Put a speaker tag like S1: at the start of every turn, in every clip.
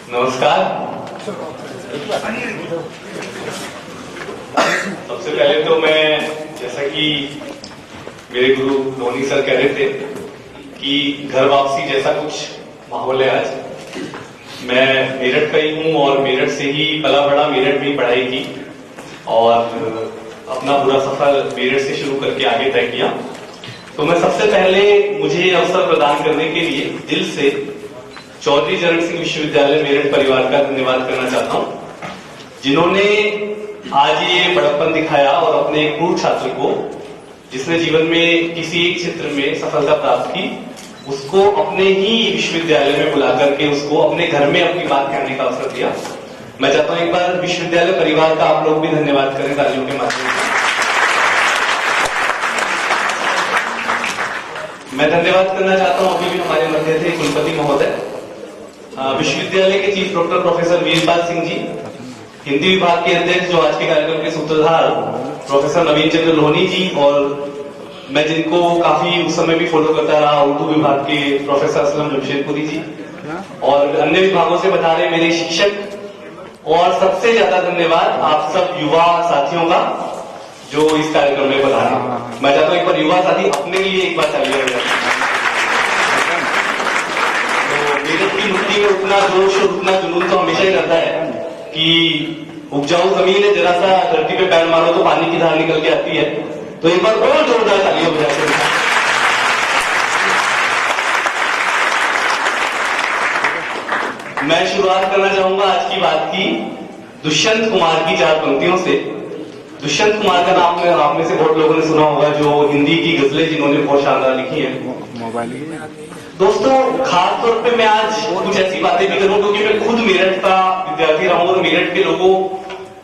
S1: नमस्कार। सबसे पहले तो मैं, जैसा कि मेरे गुरु धोनी सर कह रहे थे कि घर वापसी जैसा कुछ माहौल है आज। मैं मेरठ का ही हूँ और मेरठ से ही पला बड़ा, मेरठ में ही पढ़ाई की और अपना पूरा सफर मेरठ से शुरू करके आगे तय किया। तो मैं सबसे पहले मुझे अवसर प्रदान करने के लिए दिल से चौधरी चरण सिंह विश्वविद्यालय मेरठ परिवार का धन्यवाद करना चाहता हूं, जिन्होंने आज ये बड़प्पन दिखाया और अपने एक पूर्व छात्र को, जिसने जीवन में किसी एक क्षेत्र में सफलता प्राप्त की, उसको अपने ही विश्वविद्यालय में बुला करके उसको अपने घर में अपनी बात कहने का अवसर दिया। मैं चाहता हूं एक बार विश्वविद्यालय परिवार का आप लोग भी धन्यवाद करें तालियों के माध्यम से। मैं धन्यवाद करना चाहता हूं अभी भी हमारे मध्य थे कुलपति महोदय, विश्वविद्यालय के chief doctor professor Veerpal Singh ji, Hindi विभाग के अध्यक्ष जो आज के कार्यक्रम के सूत्रधार प्रोफेसर नवीन चंद्र लोहनी जी, और मैं जिनको काफी उस समय भी फॉलो करता रहा, उर्दू विभाग के प्रोफेसर असलम जमशेदपुरी जी, और अन्य विभागों से बता रहे मेरे शिक्षक, और सबसे ज्यादा धन्यवाद आप सब युवा साथियों का जो इस कार्यक्रम में बता रहे हैं। मैं चाहता हूं एक बार युवा साथी अपने लिए एक बार तालियां बजाएं। मेरठ की मिट्टी में उतना जोश और उतना जुनून तो हमेशा ही रहता है कि उपजाऊ जमीन है, जरा सा धरती पे पैर मारो तो पानी की धार निकल के आती है। तो एक बार और जोरदार तालियां बजाते हैं। मैं शुरुआत करना चाहूंगा आज की बात की दुष्यंत कुमार की 4 पंक्तियों से। दुष्यंत कुमार का नाम आप में से बहुत लोगों ने सुना होगा, जो हिंदी की गजलें जिन्होंने बहुत शानदार लिखी है। दोस्तों, खास तौर पे मैं आज कुछ ऐसी बातें भी करूं क्योंकि मैं खुद मेरठ का विद्यार्थी रहा हूं और मेरठ के लोगों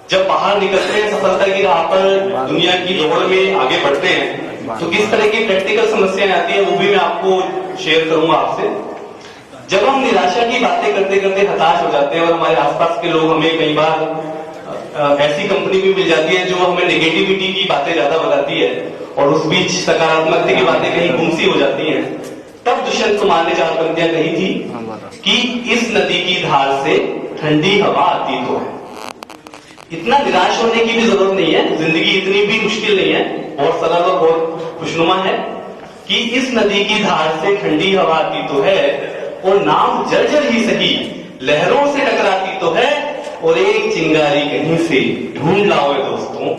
S1: जब बाहर निकलते हैं सफलता की राह पर, दुनिया की दौड़ में आगे बढ़ते हैं, तो किस तरह की प्रैक्टिकल समस्याएं आती है वो भी मैं आपको शेयर करूंगा आपसे। जब हम निराशा की बातें करते करते हताश हो जाते हैं और हमारे आसपास के लोग हमें कई बार ऐसी कंपनी भी मिल जाती है जो हमें नेगेटिविटी की बातें ज्यादा बताती है और उस बीच सकारात्मकता की बातें कहीं गुमसी हो जाती हैं, तब दुष्यंत कुमार ने 4 पंक्तियां कही थी कि इस नदी की धार से ठंडी हवा आती तो है। इतना निराश होने की भी जरूरत नहीं है, जिंदगी इतनी भी मुश्किल नहीं है, बहुत सरल और बहुत खुशनुमा है कि इस नदी की धार से ठंडी हवा आती तो है और नाव जर्जर ही सही लहरों से टकराती तो है, और एक चिंगारी कहीं से ढूंढ लाओ दोस्तों,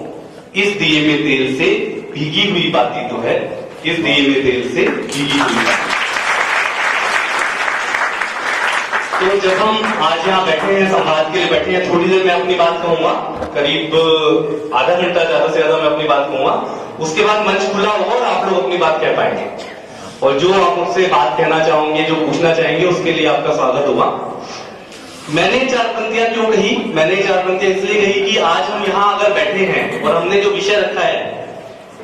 S1: इस दिए में तेल से भीगी हुई बाती तो है, इस दिए में तेल से भीगी हुई बाती। तो जब हम आज यहाँ बैठे हैं, संवाद के लिए बैठे हैं, थोड़ी देर मैं अपनी बात कहूंगा, करीब आधा घंटा ज्यादा से ज्यादा मैं अपनी बात कहूंगा, उसके बाद मंच खुला होगा और आप लोग अपनी बात कह पाएंगे, और जो आप मुझसे बात कहना चाहोगे, जो पूछना चाहेंगे, उसके लिए आपका स्वागत होगा। मैंने 4 पंक्तियां क्यों कही? मैंने 4 पंक्तियां इसलिए कही कि आज हम यहाँ अगर बैठे हैं और हमने जो विषय रखा है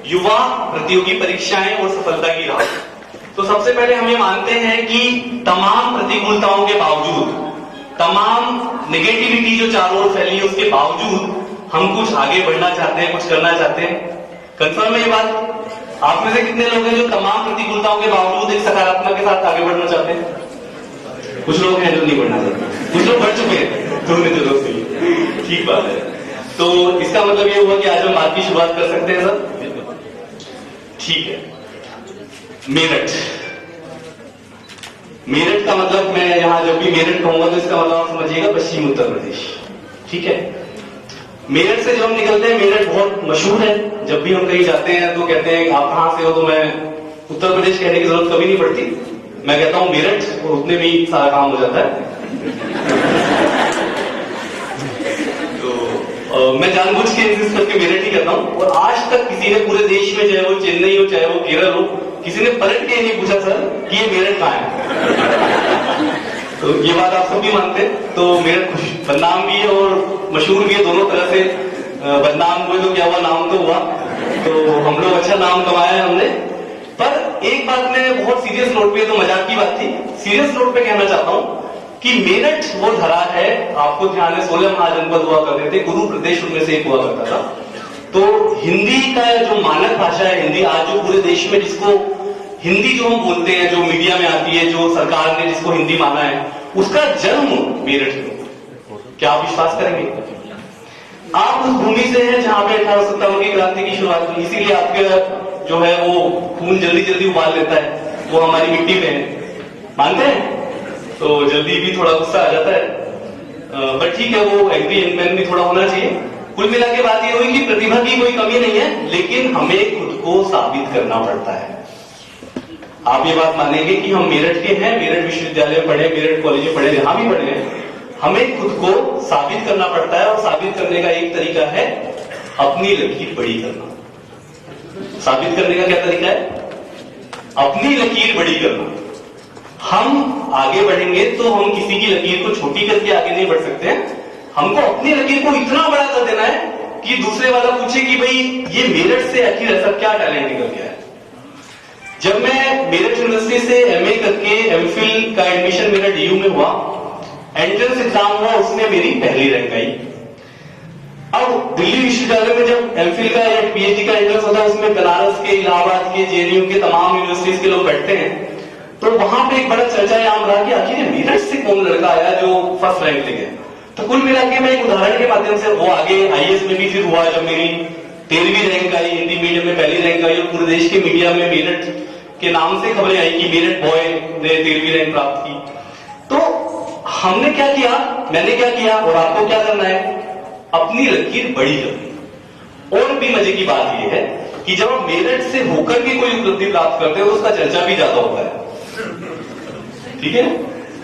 S1: युवा प्रतियोगी परीक्षाएं और सफलता की राह, तो सबसे पहले हम ये मानते हैं कि तमाम प्रतिकूलताओं के बावजूद, तमाम नेगेटिविटी जो चारों ओर फैली है उसके बावजूद हम कुछ आगे बढ़ना चाहते हैं, कुछ करना चाहते हैं। कंफर्म है ये बात? आप में से कितने लोग हैं जो तमाम प्रतिकूलताओं के बावजूद एक सकारात्मक के साथ आगे बढ़ना चाहते हैं? कुछ लोग हैं जो नहीं बढ़ना चाहते, कुछ लोग बढ़ चुके हैं, तो उन्हें जरूरत नहीं। ठीक बात है। तो इसका मतलब ये हुआ कि आज हम बात की शुरुआत कर सकते हैं सर? ठीक है। मेरठ, मेरठ का मतलब, मैं यहां जब भी मेरठ कहूंगा तो इसका मतलब आप समझिएगा पश्चिम उत्तर प्रदेश। ठीक है। मेरठ से जब हम निकलते हैं, मेरठ बहुत मशहूर है, जब भी हम कहीं जाते हैं तो कहते हैं आप कहां से हो, तो मैं उत्तर प्रदेश कहने की जरूरत कभी नहीं पड़ती, मैं कहता हूं मेरठ, और उतने में ही सारा काम हो जाता है। मैं जानबूझ के इंसिस्ट करके मेरठ ही कहता हूं, और आज तक किसी ने पूरे देश में, चाहे वो चेन्नई हो चाहे वो केरल हो, किसी ने पलट के नहीं पूछा सर कि ये मेरठ कहां है। तो ये बात आप सब भी मानते हैं। तो मेरठ बदनाम भी है और मशहूर भी है, दोनों तरह से। बदनाम हुए तो क्या हुआ, नाम तो हुआ, तो हम लोग अच्छा नाम कमाया है हमने। पर एक बात मैं बहुत सीरियस नोट पे, तो मजाक की बात थी, सीरियस नोट पे कहना चाहता हूं कि मेरठ वो धरा है, आपको ध्यान है 16 महाजनपद हुआ करते थे, गुरु प्रदेश उनमें से एक हुआ करता था। तो हिंदी का जो मानक भाषा है हिंदी, आज जो पूरे देश में जिसको हिंदी जो हम बोलते हैं, जो मीडिया में आती है, जो सरकार ने जिसको हिंदी माना है, उसका जन्म मेरठ में। क्या आप विश्वास करेंगे? आप उस भूमि से हैं जहां पे 1857 की क्रांति की शुरुआत हुई, इसीलिए आपका जो है वो खून जल्दी जल्दी उबाल लेता है, वो हमारी मिट्टी में है। मानते हैं? तो जल्दी भी थोड़ा गुस्सा आ जाता है, बट ठीक है, वो एग्री मैन भी थोड़ा होना चाहिए। कुल मिला के बात ये हुई कि प्रतिभा की कोई कमी नहीं है, लेकिन हमें खुद को साबित करना पड़ता है। आप ये बात मानेंगे कि हम मेरठ के हैं, मेरठ विश्वविद्यालय में पढ़े, मेरठ कॉलेज में पढ़े, जहां भी पढ़े हैं, हमें खुद को साबित करना पड़ता है। और साबित करने का एक तरीका है अपनी लकीर बड़ी करना। साबित करने का क्या तरीका है? अपनी लकीर बड़ी करना। हम आगे बढ़ेंगे तो हम किसी की लकीर को छोटी करके आगे नहीं बढ़ सकते हैं। हमको अपनी लकीर को इतना बड़ा कर देना है कि दूसरे वाला पूछे कि भाई ये मेरठ से आखिर ऐसा क्या टैलेंट निकल गया है। जब मैं मेरठ यूनिवर्सिटी से एमए करके एमफिल का एडमिशन मेरा डीयू में हुआ, एंट्रेंस एग्जाम हुआ, उसमें मेरी पहली रैंक आई। अब दिल्ली विश्वविद्यालय में जब एमफिल का या पीएचडी का एंट्रेंस होता है, उसमें बनारस के, इलाहाबाद के, जेएनयू के तमाम यूनिवर्सिटीज के लोग बैठते हैं, तो वहां पे एक बड़ा चर्चा आम रहा कि आखिर मेरठ से कौन लड़का आया जो फर्स्ट रैंक ले गया। तो कुल मिला के मैं एक उदाहरण के माध्यम से, वो आगे आईएएस में भी फिर हुआ जब मेरी 13वीं रैंक आई, हिंदी मीडियम में पहली रैंक आई, और पूरे देश के मीडिया में मेरठ के नाम से खबरें आई कि मेरठ बॉय ने 13वीं रैंक प्राप्त की। तो हमने क्या किया, मैंने क्या किया, और आपको क्या करना है? अपनी लकीर बड़ी करनी। और भी मजे की बात यह है कि जब आप मेरठ से होकर के कोई उपलब्धि प्राप्त करते हो तो उसका चर्चा भी ज्यादा होता है, ठीक है?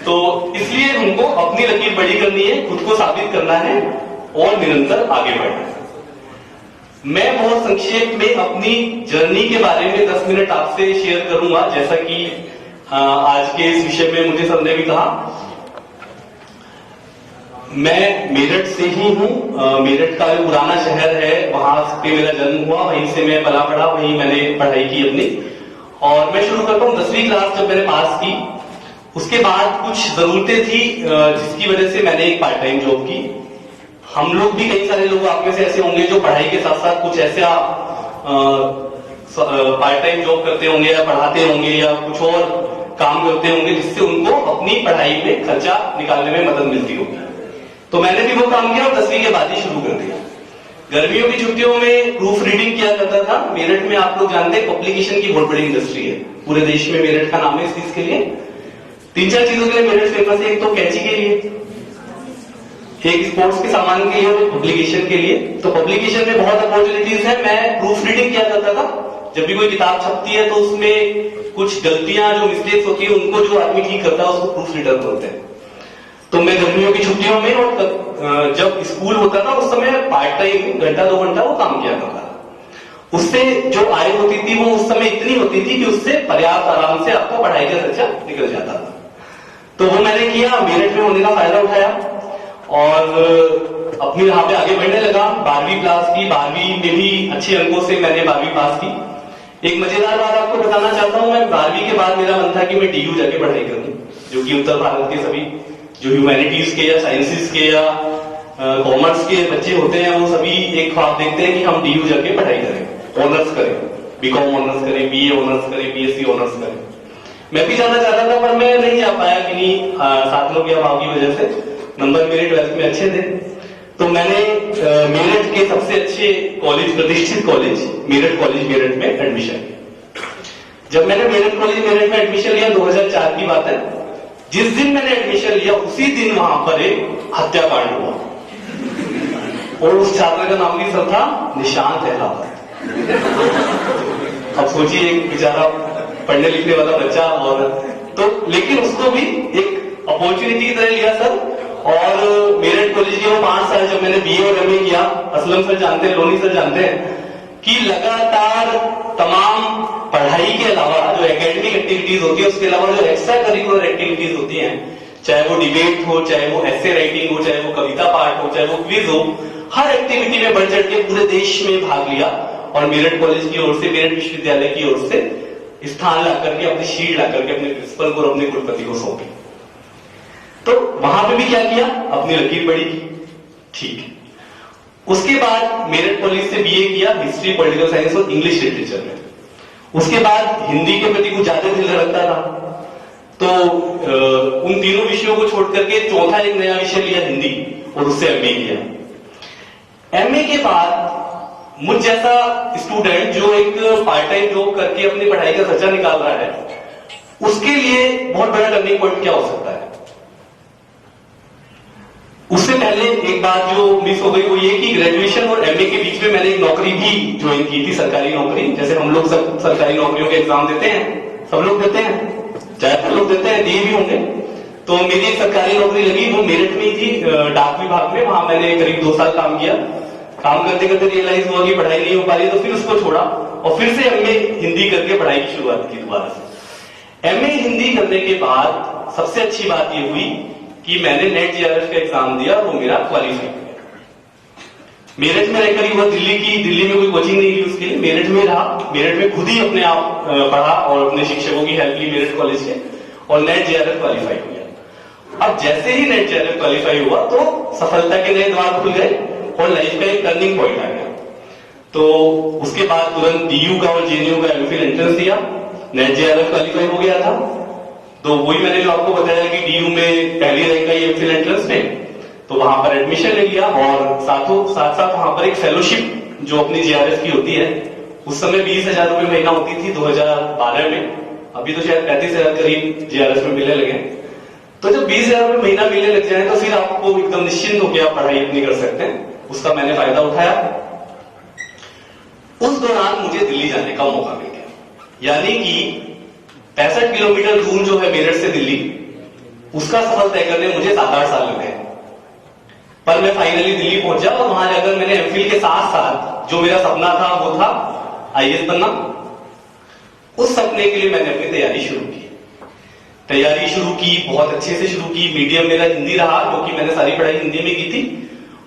S1: तो इसलिए हमको अपनी लकीर बड़ी करनी है, खुद को साबित करना है और निरंतर आगे बढ़ना है। मैं बहुत संक्षेप में अपनी जर्नी के बारे में 10 मिनट आपसे शेयर करूंगा, जैसा कि आज के इस विषय में मुझे सबने भी कहा। मैं मेरठ से ही हूं, मेरठ का जो पुराना शहर है वहां पे मेरा जन्म हुआ, वहीं से मैं पला पढ़ा, वहीं मैंने पढ़ाई की अपनी। और मैं शुरू करता हूं 10वीं क्लास जब मैंने पास की, उसके बाद कुछ जरूरतें थी जिसकी वजह से मैंने एक पार्ट टाइम जॉब की। हम लोग भी, कई सारे लोग आप में से ऐसे होंगे जो पढ़ाई के साथ साथ कुछ ऐसा पार्ट टाइम जॉब करते होंगे या पढ़ाते होंगे या कुछ और काम करते होंगे जिससे उनको अपनी पढ़ाई में खर्चा निकालने में मदद मिलती होगी। तो मैंने भी वो काम किया और 10वीं के बाद ही शुरू कर दिया। गर्मियों की छुट्टियों में प्रूफ रीडिंग किया जाता था। मेरठ में आप लोग जानते हैं पब्लिकेशन की बहुत बड़ी इंडस्ट्री है, पूरे देश में मेरठ का नाम है इस चीज के लिए। 3-4 चीजों के लिए मेरठ फेमस है, एक तो कैंची के लिए, एक स्पोर्ट्स के सामान के लिए और पब्लिकेशन के लिए। तो पब्लिकेशन में बहुत अपॉर्चुनिटीज है। मैं प्रूफ रीडिंग किया करता था। जब भी कोई किताब छपती है तो उसमें कुछ गलतियां, जो मिस्टेक्स होती है, उनको जो आदमी ठीक करता है उसको प्रूफ रीडर बोलते हैं। तो मैं गर्मियों की छुट्टियों में और जब स्कूल होता था उस समय पार्ट टाइम 1-2 घंटा वो काम किया करता था। उससे जो आय होती थी वो उस समय इतनी होती थी कि उससे पर्याप्त आराम से आपका पढ़ाई का खर्चा निकल जाता था। तो वो मैंने किया, मेरठ में होने का फायदा उठाया और अपनी यहाँ पे आगे बढ़ने लगा। 12वीं क्लास की, 12वीं में भी अच्छे अंकों से मैंने 12वीं पास की। एक मजेदार बात आपको बताना चाहता हूं, मैं 12वीं के बाद मेरा मन था कि मैं डीयू जाके पढ़ाई करूं, जो कि उत्तर भारत के सभी जो ह्यूमैनिटीज के या साइंसेस के या कॉमर्स के बच्चे होते हैं वो सभी एक ख्वाब देखते हैं कि हम डीयू जाके पढ़ाई करें, ऑनर्स करें, बीकॉम ऑनर्स करें, बीए ऑनर्स करें, बीएससी ऑनर्स करें। मैं भी जाना चाहता था पर मैं नहीं जा पाया किन्हीं साथियों के अभाव की वजह से। नंबर मेरे 12th में अच्छे थे तो मैंने मेरठ के सबसे अच्छे कॉलेज, प्रतिष्ठित कॉलेज मेरठ कॉलेज मेरठ में एडमिशन लिया। जब मैंने मेरठ कॉलेज मेरठ में एडमिशन लिया 2004 की बात है, जिस दिन मैंने एडमिशन लिया उसी दिन वहां पर एक हत्याकांड हुआ और उस छात्र का नाम भी सर था निशांत अहलावत। अब सोचिए एक बेचारा पढ़ने लिखने वाला बच्चा, और तो लेकिन उसको भी एक अपॉर्चुनिटी की तरह लिया सर। और मेरठ कॉलेज के वो 5 साल जब मैंने बीए और एमए किया, असलम सर जानते हैं, लोनी सर जानते हैं कि लगातार तमाम पढ़ाई के अलावा जो एकेडमिक एक्टिविटीज होती है उसके अलावा जो एक्स्ट्रा करिकुलर एक्टिविटीज होती हैं, चाहे वो डिबेट हो, चाहे वो ऐसे राइटिंग हो, चाहे वो कविता पाठ हो, चाहे वो क्विज हो, हर एक्टिविटी में बढ़ चढ़ के पूरे देश में भाग लिया। और मेरठ कॉलेज की ओर से, मेरठ विश्वविद्यालय की ओर से स्थान ला करके, अपनी शीट ला करके अपने प्रिंसिपल को और अपने कुलपति को सौंपी। तो वहां पे भी क्या किया, अपनी लकीर बड़ी की, ठीक है। उसके बाद मेरठ कॉलेज से बीए किया हिस्ट्री, पॉलिटिकल साइंस और इंग्लिश लिटरेचर में। उसके बाद हिंदी के प्रति कुछ ज्यादा दिल रखता था, तो उन तीनों विषयों को छोड़ करके चौथा एक नया विषय लिया हिंदी, और उससे एमए किया। एमए के बाद मुझ जैसा स्टूडेंट जो एक पार्ट टाइम जॉब करके अपनी पढ़ाई का खर्चा निकाल रहा है, उसके लिए बहुत बड़ा टर्निंग पॉइंट क्या हो सकता है? उससे पहले एक बात जो मिस हो गई वो ये कि ग्रेजुएशन और एमए के बीच में मैंने एक नौकरी भी ज्वाइन की थी, सरकारी नौकरी। जैसे हम लोग सब सरकारी नौकरियों के एग्जाम देते हैं, सब लोग देते हैं, चाहे लोग देते हैं, दिए भी होंगे। तो मेरी एक सरकारी नौकरी लगी, वो मेरठ में ही थी, डाक विभाग में। वहां मैंने करीब 2 साल काम किया। काम करते करते रियलाइज हुआ कि पढ़ाई नहीं हो पा रही, तो फिर उसको छोड़ा और फिर से एमए हिंदी करके पढ़ाई की शुरुआत की दोबारा से। एमए हिंदी करने के बाद सबसे अच्छी बात ये हुई कि मैंने नेट जेआरएफ का एग्जाम दिया, वो मेरा क्वालिफाई हो गया। मेरठ में रहकर ही हुआ, दिल्ली में कोई कोचिंग नहीं ली उसके लिए, मेरठ में रहा, मेरठ में खुद ही अपने आप पढ़ा और अपने शिक्षकों की हेल्प ली मेरठ कॉलेज के, और नेट जेआरएफ क्वालिफाई हो गया। अब जैसे ही नेट जेआरएफ क्वालिफाई हुआ तो सफलता के नए द्वार खुल गए और लाइफ का एक टर्निंग पॉइंट आ गया। तो उसके बाद तुरंत डीयू का और जेएनयू का एमफिल एंट्रेंस दिया, नेट जेआरएफ क्वालिफाई हो गया था। तो वही मैंने जो आपको बताया कि डीयू में पहली रैंक आई एमफिल एंट्रेंस में, तो वहां पर एडमिशन ले लिया और साथ साथ वहां पर एक फेलोशिप जो अपनी जेआरएफ की होती है, उस समय 20,000 रुपए महीना होती थी 2012 में, अभी तो शायद 35,000 करीब जेआरएफ में मिलने लगे। तो जब 20,000 रुपए महीना मिलने लग जाए तो फिर आपको एकदम निश्चिंत होकर आप पढ़ाई अपनी कर सकते हैं। उसका मैंने फायदा उठाया। उस दौरान मुझे दिल्ली जाने का मौका मिल गया, यानी कि 65 किलोमीटर दूर जो है मेरठ से दिल्ली, उसका सफर तय करने मुझे 7-8 साल लगे। पर मैं फाइनली दिल्ली पहुंचा और वहां जाकर मैंने एमफिल के साथ साथ जो मेरा सपना था वो था आईएएस बनना। उस सपने के लिए मैंने अपनी तैयारी शुरू की, बहुत अच्छे से शुरू की। मीडियम मेरा हिंदी रहा, क्योंकि मैंने सारी पढ़ाई हिंदी में की थी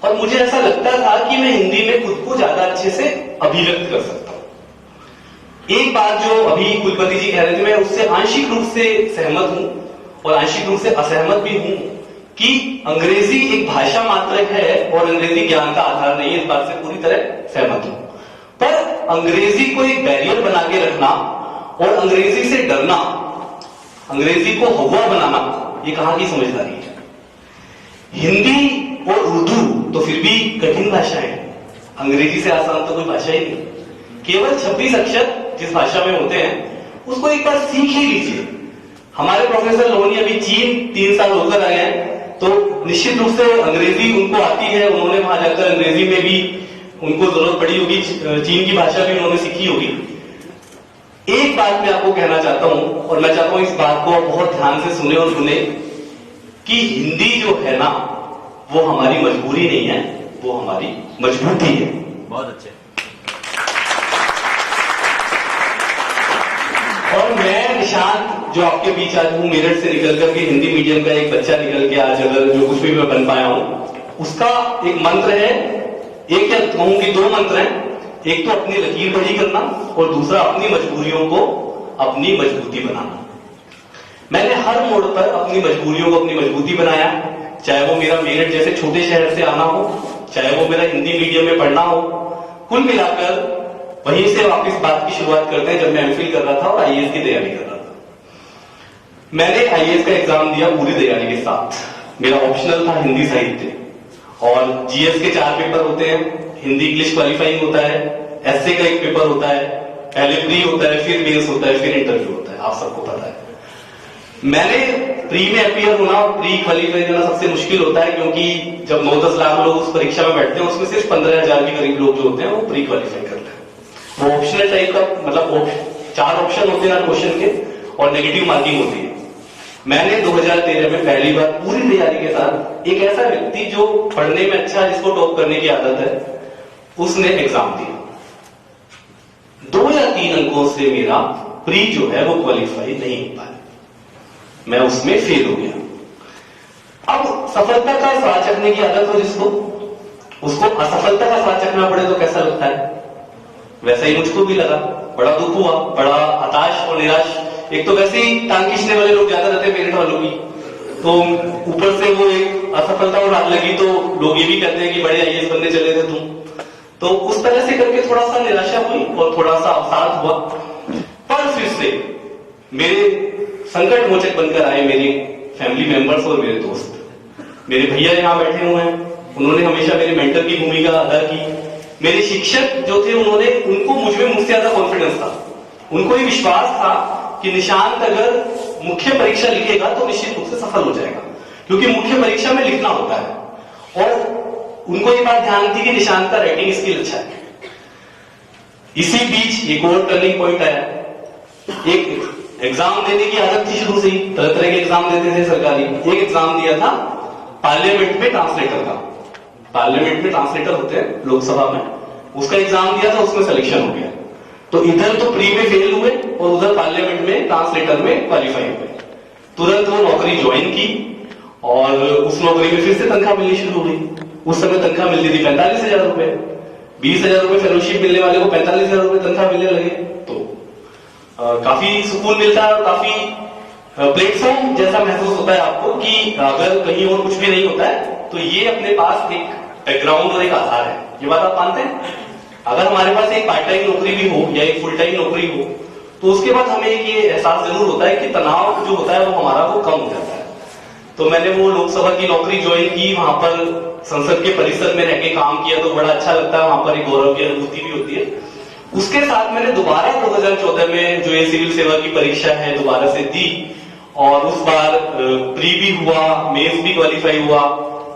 S1: और मुझे ऐसा लगता था कि मैं हिंदी में खुद को ज्यादा अच्छे से अभिव्यक्त कर सकता हूं। एक बात जो अभी कुलपति जी कह रहे थे, मैं उससे आंशिक रूप से सहमत हूं और आंशिक रूप से असहमत भी हूं कि अंग्रेजी एक भाषा मात्र है और अंग्रेजी ज्ञान का आधार नहीं है। इस बात से पूरी तरह सहमत हूं, पर अंग्रेजी को एक बैरियर बना के रखना और अंग्रेजी से डरना, अंग्रेजी को हवा बनाना, ये कहां की समझदारी है? हिंदी और उर्दू तो फिर भी कठिन भाषा है, अंग्रेजी से आसान तो कोई भाषा ही नहीं। केवल 26 अक्षर जिस भाषा में होते हैं उसको एक बार सीख ही लीजिए। हमारे प्रोफेसर लोनी अभी चीन 3 साल होकर आए हैं, तो निश्चित रूप से अंग्रेजी उनको आती है, उन्होंने वहां जाकर अंग्रेजी में भी उनको जरूरत पड़ी होगी, चीन की भाषा भी उन्होंने सीखी होगी। एक बात मैं आपको कहना चाहता हूं और मैं चाहता हूं इस बात को बहुत ध्यान से सुने और सुने कि हिंदी जो है ना वो हमारी मजबूरी नहीं है, वो हमारी मजबूती है।
S2: बहुत अच्छे।
S1: और मैं निशांत जो आपके बीच आज हूं, मेरठ से निकल करके हिंदी मीडियम का एक बच्चा निकल के आज अगर जो कुछ भी मैं बन पाया हूं, उसका एक मंत्र है, एक क्या कहूं कि 2 मंत्र हैं। एक तो अपनी लकीर बड़ी करना और दूसरा अपनी मजबूरियों को अपनी मजबूती बनाना। मैंने हर मोड़ पर अपनी मजबूरियों को अपनी मजबूती बनाया, चाहे वो मेरा मेरठ जैसे छोटे शहर से आना हो, चाहे वो मेरा हिंदी मीडियम में पढ़ना हो। कुल मिलाकर वहीं से वापस बात की शुरुआत करते हैं जब मैं एमफिल कर रहा था और आईएएस की तैयारी कर रहा था। मैंने आईएएस का एग्जाम दिया पूरी तैयारी के साथ। मेरा ऑप्शनल था हिंदी साहित्य और जीएस के 4 पेपर होते हैं, हिंदी इंग्लिश क्वालिफाइंग होता है, एसए का एक पेपर होता है, पहले प्री होता है, फिर मेंस होता है, फिर इंटरव्यू होता है, आप सबको पता है। मैंने प्री में अपियर होना और प्री क्वालिफाई होना सबसे मुश्किल होता है, क्योंकि जब 9-10 लाख लोग उस परीक्षा में बैठते हैं उसमें सिर्फ 15,000 के करीब लोग जो होते हैं वो प्री क्वालिफाई करते हैं। वो ऑप्शनल टाइप का, मतलब 4 ऑप्शन होते हैं क्वेश्चन के और नेगेटिव मार्किंग होती है। मैंने 2013 में पहली बार पूरी तैयारी के साथ एक ऐसा व्यक्ति जो पढ़ने में अच्छा, जिसको टॉप करने की आदत है, उसने एग्जाम दिया। 2 या 3 अंकों से मेरा प्री जो है वो क्वालिफाई नहीं हो पाया, मैं उसमें फेल हो गया। अब सफलता का स्वाद चखने की आदत हो जिसको, उसको असफलता का स्वाद चखना पड़े तो कैसा लगता है? वैसा ही मुझको भी लगा, बड़ा दुख हुआ, बड़ा हताश और निराश। एक तो वैसे ही टांग खींचने वाले लोग ज्यादा रहते हैं मेरठ वालों की, तो ऊपर से वो एक असफलता और हाथ लगी तो लोग ये भी कहते हैं कि बड़े आईएएस बनने चले थे तुम। तो उस तरह से करके थोड़ा सा निराशा हुई और थोड़ा सा अवसाद हुआ। बार फिर से मेरे संकट मोचक बनकर आए मेरे फैमिली मेंबर्स और मेरे दोस्त। मेरे भैया यहां बैठे हुए हैं, उन्होंने हमेशा मेरे मेंटर की भूमिका अदा की। मेरे शिक्षक जो थे उनको मुझ में मुझसे ज्यादा कॉन्फिडेंस था। उनको ये विश्वास था कि निशांत अगर मुख्य परीक्षा लिखेगा तो निश्चित रूप से सफल हो जाएगा, क्योंकि मुख्य परीक्षा में लिखना होता है। और उनको ये बात ध्यान थी कि निशांत का राइटिंग स्किल अच्छा है। इसी बीच एक और टर्निंग पॉइंट आया। एक एग्जाम देने की आदत थी शुरू से ही, तरह तरह के एग्जाम देते थे सरकारी। एक एग्जाम दिया था पार्लियामेंट में ट्रांसलेटर का। पार्लियामेंट में ट्रांसलेटर होते हैं लोकसभा में, उसका एग्जाम दिया था, उसमें सिलेक्शन हो गया। तो इधर तो प्री में फेल हुए और उधर पार्लियामेंट में ट्रांसलेटर में क्वालिफाई हुए। तुरंत वो नौकरी ज्वाइन की और उस नौकरी में फिर से तनख्वाह मिलनी शुरू हुई। उस समय तनख्वाह मिलती थी 45,000 रुपए। 20,000 रुपए फेलोशिप मिलने वाले को 45,000 रुपए तनख्वाह मिलने लगे। तो काफी सुकून मिलता है और काफी प्लेटफॉर्म जैसा महसूस होता है आपको कि अगर कहीं और कुछ भी नहीं होता है तो ये अपने पास एक बैकग्राउंड और एक आधार है। ये बात आप मानते हैं? अगर हमारे पास एक पार्ट टाइम नौकरी भी हो या एक फुल टाइम नौकरी हो तो उसके बाद हमें एक ये एहसास जरूर होता है कि तनाव जो होता है वो हमारा वो कम हो जाता है। तो मैंने वो लोकसभा की नौकरी ज्वाइन की, वहां पर संसद के परिसर में रह के काम किया तो बड़ा अच्छा लगता है, वहां पर एक गौरव की अनुभूति भी होती है। उसके साथ मैंने दोबारा 2014 में जो ये सिविल सेवा की परीक्षा है दोबारा से दी और उस बार प्री भी हुआ, मेंस भी क्वालिफाई हुआ,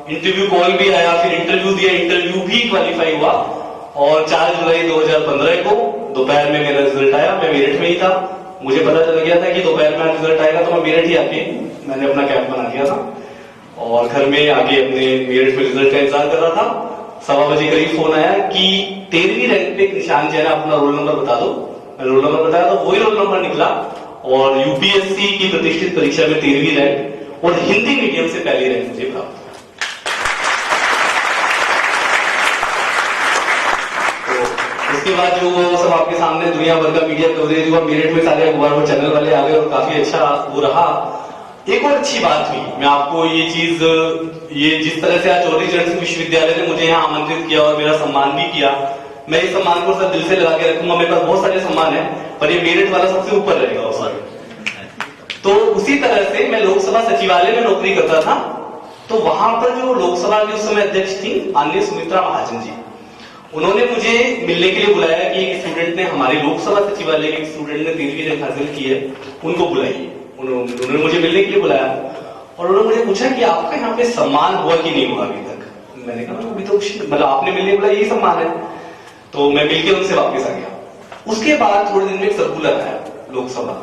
S1: इंटरव्यू कॉल भी आया, फिर इंटरव्यू दिया, इंटरव्यू भी क्वालिफाई हुआ और 4 जुलाई 2015 को दोपहर में मेरा रिजल्ट आया। मैं मेरठ में ही था, मुझे पता चल गया था कि दोपहर में रिजल्ट आएगा, तो मैं मेरठ ही आके मैंने अपना कैंप बना दिया था और घर में आके अपने मेरठ में रिजल्ट का इंतजार कर रहा था। 1:15 बजे करीब फोन आया कि 13वीं रैंक पे निशान जी ने अपना रोल नंबर बता दो। मैं रोल नंबर बताया तो वही रोल नंबर निकला और यूपीएससी की प्रतिष्ठित परीक्षा में 13वीं रैंक और हिंदी मीडियम से पहली रैंक मुझे प्राप्त। उसके बाद जो वो सब आपके सामने दुनिया भर का मीडिया कवरेज हुआ, मेरठ में सारे अखबार वो चैनल वाले आ गए और काफी अच्छा वो रहा। एक और अच्छी बात हुई, मैं आपको ये चीज, ये जिस तरह से आज चौधरी चरण सिंह विश्वविद्यालय ने मुझे यहाँ आमंत्रित किया और मेरा सम्मान भी किया, मैं इस सम्मान को सब दिल से लगा के रखूंगा। मेरे पास बहुत सारे सम्मान है पर ये मेरठ वाला सबसे ऊपर रहेगा वो सारे। तो उसी तरह से मैं लोकसभा सचिवालय में नौकरी करता था, तो वहां पर जो लोकसभा की उस समय अध्यक्ष थी माननीय सुमित्रा महाजन जी, उन्होंने मुझे मिलने के लिए बुलाया कि एक स्टूडेंट ने, हमारे लोकसभा सचिवालय के एक स्टूडेंट ने 13वीं रैंक हासिल की है, उनको बुलाइए। उन्होंने मुझे मिलने के लिए बुलाया और उन्होंने मुझे पूछा कि आपका यहाँ पे सम्मान हुआ कि नहीं हुआ अभी तक। मैंने कहा अभी तो मतलब आपने मिलने बुलाया, यही सम्मान है। तो मैं मिलके उनसे वापस आ गया। उसके बाद थोड़े दिन में एक सर्कुलर आया लोकसभा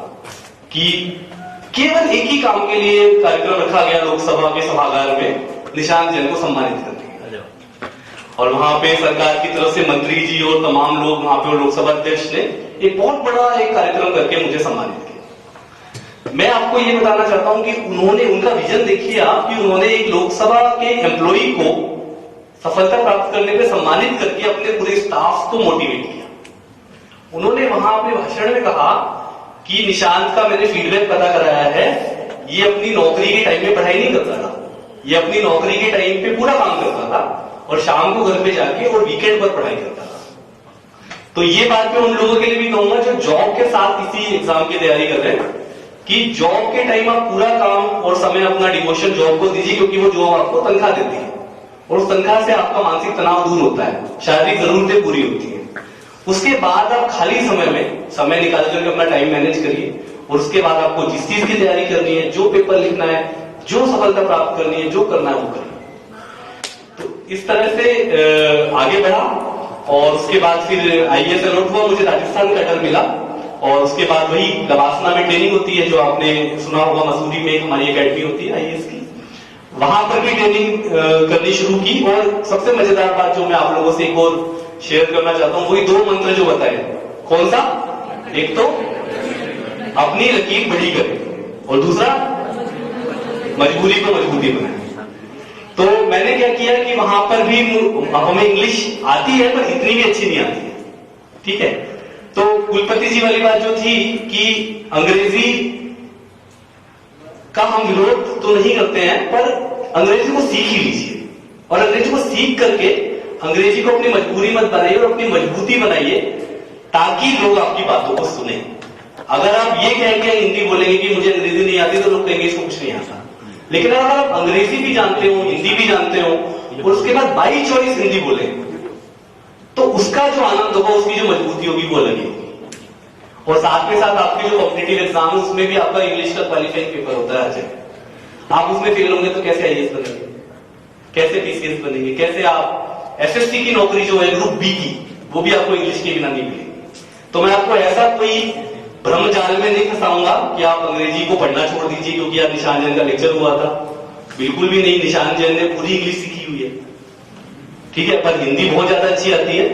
S1: कि केवल एक ही काम के लिए कार्यक्रम रखा गया लोकसभा के सभागार में, निशांत जैन को सम्मानित करने। और वहां पे सरकार की तरफ से मंत्री जी और तमाम लोग वहां पे, लोकसभा अध्यक्ष ने एक बहुत बड़ा एक कार्यक्रम करके मुझे सम्मानित किया। मैं आपको ये बताना चाहता हूं कि उन्होंने, उनका विजन देखिए आप, कि उन्होंने एक लोकसभा के एम्प्लॉई को सफलता प्राप्त करने पे सम्मानित करके अपने पूरे स्टाफ को मोटिवेट किया। उन्होंने वहां अपने भाषण में कहा कि निशांत का मैंने फीडबैक पता कराया है, ये अपनी नौकरी के टाइम में पढ़ाई नहीं करता था, ये अपनी नौकरी के टाइम पे पूरा काम करता था और शाम को घर पे जाके और वीकेंड पर पढ़ाई करता था। तो ये बात मैं उन लोगों के लिए भी कहूंगा जो जॉब के साथ इसी एग्जाम की तैयारी कर रहे हैं कि जॉब के टाइम आप पूरा काम और समय अपना डिवोशन जॉब को दीजिए, क्योंकि वो जॉब आपको तनख्वाह देती है और उस तनख्वाह से आपका मानसिक तनाव दूर होता है, शारीरिक जरूरतें पूरी होती हैं। उसके बाद आप खाली समय में समय निकाल करके अपना टाइम मैनेज करिए और उसके बाद आपको जिस चीज की तैयारी करनी है, जो पेपर लिखना है, जो सफलता प्राप्त करनी है, जो करना है वो करिए। तो इस तरह से आगे बढ़ा और उसके बाद फिर आईएएस अलॉट हुआ, मुझे राजस्थान का डर मिला और उसके बाद वही लवासना में ट्रेनिंग होती है, जो आपने सुना होगा, मसूरी में एक हमारी एकेडमी होती है आईएएस की, वहां पर भी ट्रेनिंग करनी शुरू की। और सबसे मजेदार बात जो मैं आप लोगों से एक और शेयर करना चाहता हूं, वही 2 मंत्र जो बताए। कौन सा? एक तो अपनी लकीर बड़ी करें और दूसरा मजबूरी को मजबूती बनाए। तो मैंने क्या किया कि वहां पर भी हमें इंग्लिश आती है पर इतनी भी अच्छी नहीं आती है, ठीक है। तो कुलपति जी वाली बात जो थी कि अंग्रेजी का हम विरोध तो नहीं करते हैं पर अंग्रेजी को सीख ही लीजिए और अंग्रेजी को सीख करके अंग्रेजी को अपनी मजबूरी मत बनाइए और अपनी मजबूती बनाइए, ताकि लोग आपकी बातों को सुने। अगर आप ये कह के हिंदी बोलेंगे कि मुझे अंग्रेजी नहीं आती, तो लोग कहेंगे इसको कुछ नहीं आता। लेकिन अगर आप अंग्रेजी भी जानते हो, हिंदी भी जानते हो, और उसके बाद बाई चॉइस हिंदी बोले, तो उसका जो आनंद होगा, उसकी जो मजबूती होगी, वो अलग ही होगी। और साथ में साथ आपके जो कॉम्पिटिटिव एग्जाम है, उसमें भी आपका इंग्लिश का क्वालिफाइंग पेपर होता है हर जगह। आप उसमें फेल होंगे तो कैसे आईएएस बनेंगे, कैसे पीसीएस बनेंगे, कैसे आप एसएससी की नौकरी जो है ग्रुप बी की, वो भी आपको इंग्लिश के बिना नहीं मिलेगी। तो मैं आपको ऐसा कोई भ्रम जाल में नहीं फंसाऊंगा कि आप अंग्रेजी को पढ़ना छोड़ दीजिए क्योंकि आप निशान जैन का लेक्चर हुआ था। बिल्कुल भी नहीं, निशान जैन ने पूरी इंग्लिश सीखी हुई है, ठीक है, पर हिंदी बहुत ज्यादा अच्छी आती है,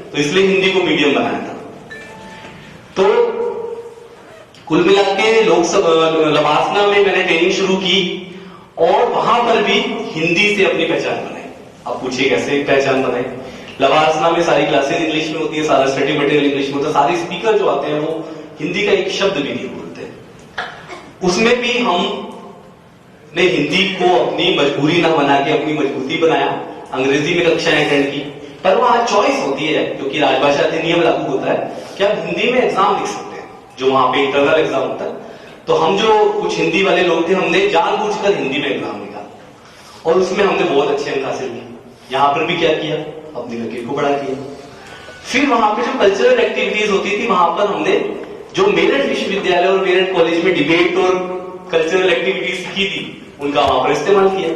S1: तो इसलिए हिंदी को मीडियम बनाया था। तो कुल मिला के लवासना में मैंने ट्रेनिंग शुरू की और वहां पर भी हिंदी से अपनी पहचान बनाई। अब पूछिए कैसे पहचान बनाई। लवासना में सारी क्लासेस इंग्लिश में होती है, सारा स्टडी मटेरियल इंग्लिश में होता है, सारे स्पीकर जो आते हैं वो हिंदी का एक शब्द भी नहीं बोलते। उसमें भी हमने हिंदी को अपनी मजबूरी ना बना के अपनी मजबूती बनाया, अंग्रेजी में कक्षाएं अटेंड की। पर वहां चॉइस होती है, क्योंकि राजभाषा अधिनियम लागू होता है कि आप हिंदी में एग्जाम लिख सकते हैं, जो वहां पे इंटरनल एग्जाम होता है। तो हम जो कुछ हिंदी वाले लोग थे, हमने जानबूझकर हिंदी में एग्जाम लिखा और उसमें हमने बहुत अच्छे अंक हासिल किए। यहां पर भी क्या किया, अपनी लकीर को बड़ा किया। फिर वहां पे जो कल्चरल एक्टिविटीज होती थी, वहां पर हमने जो मेरठ विश्वविद्यालय और मेरठ कॉलेज में डिबेट और कल्चरल एक्टिविटीज सीखी थी, उनका वहां पर इस्तेमाल किया।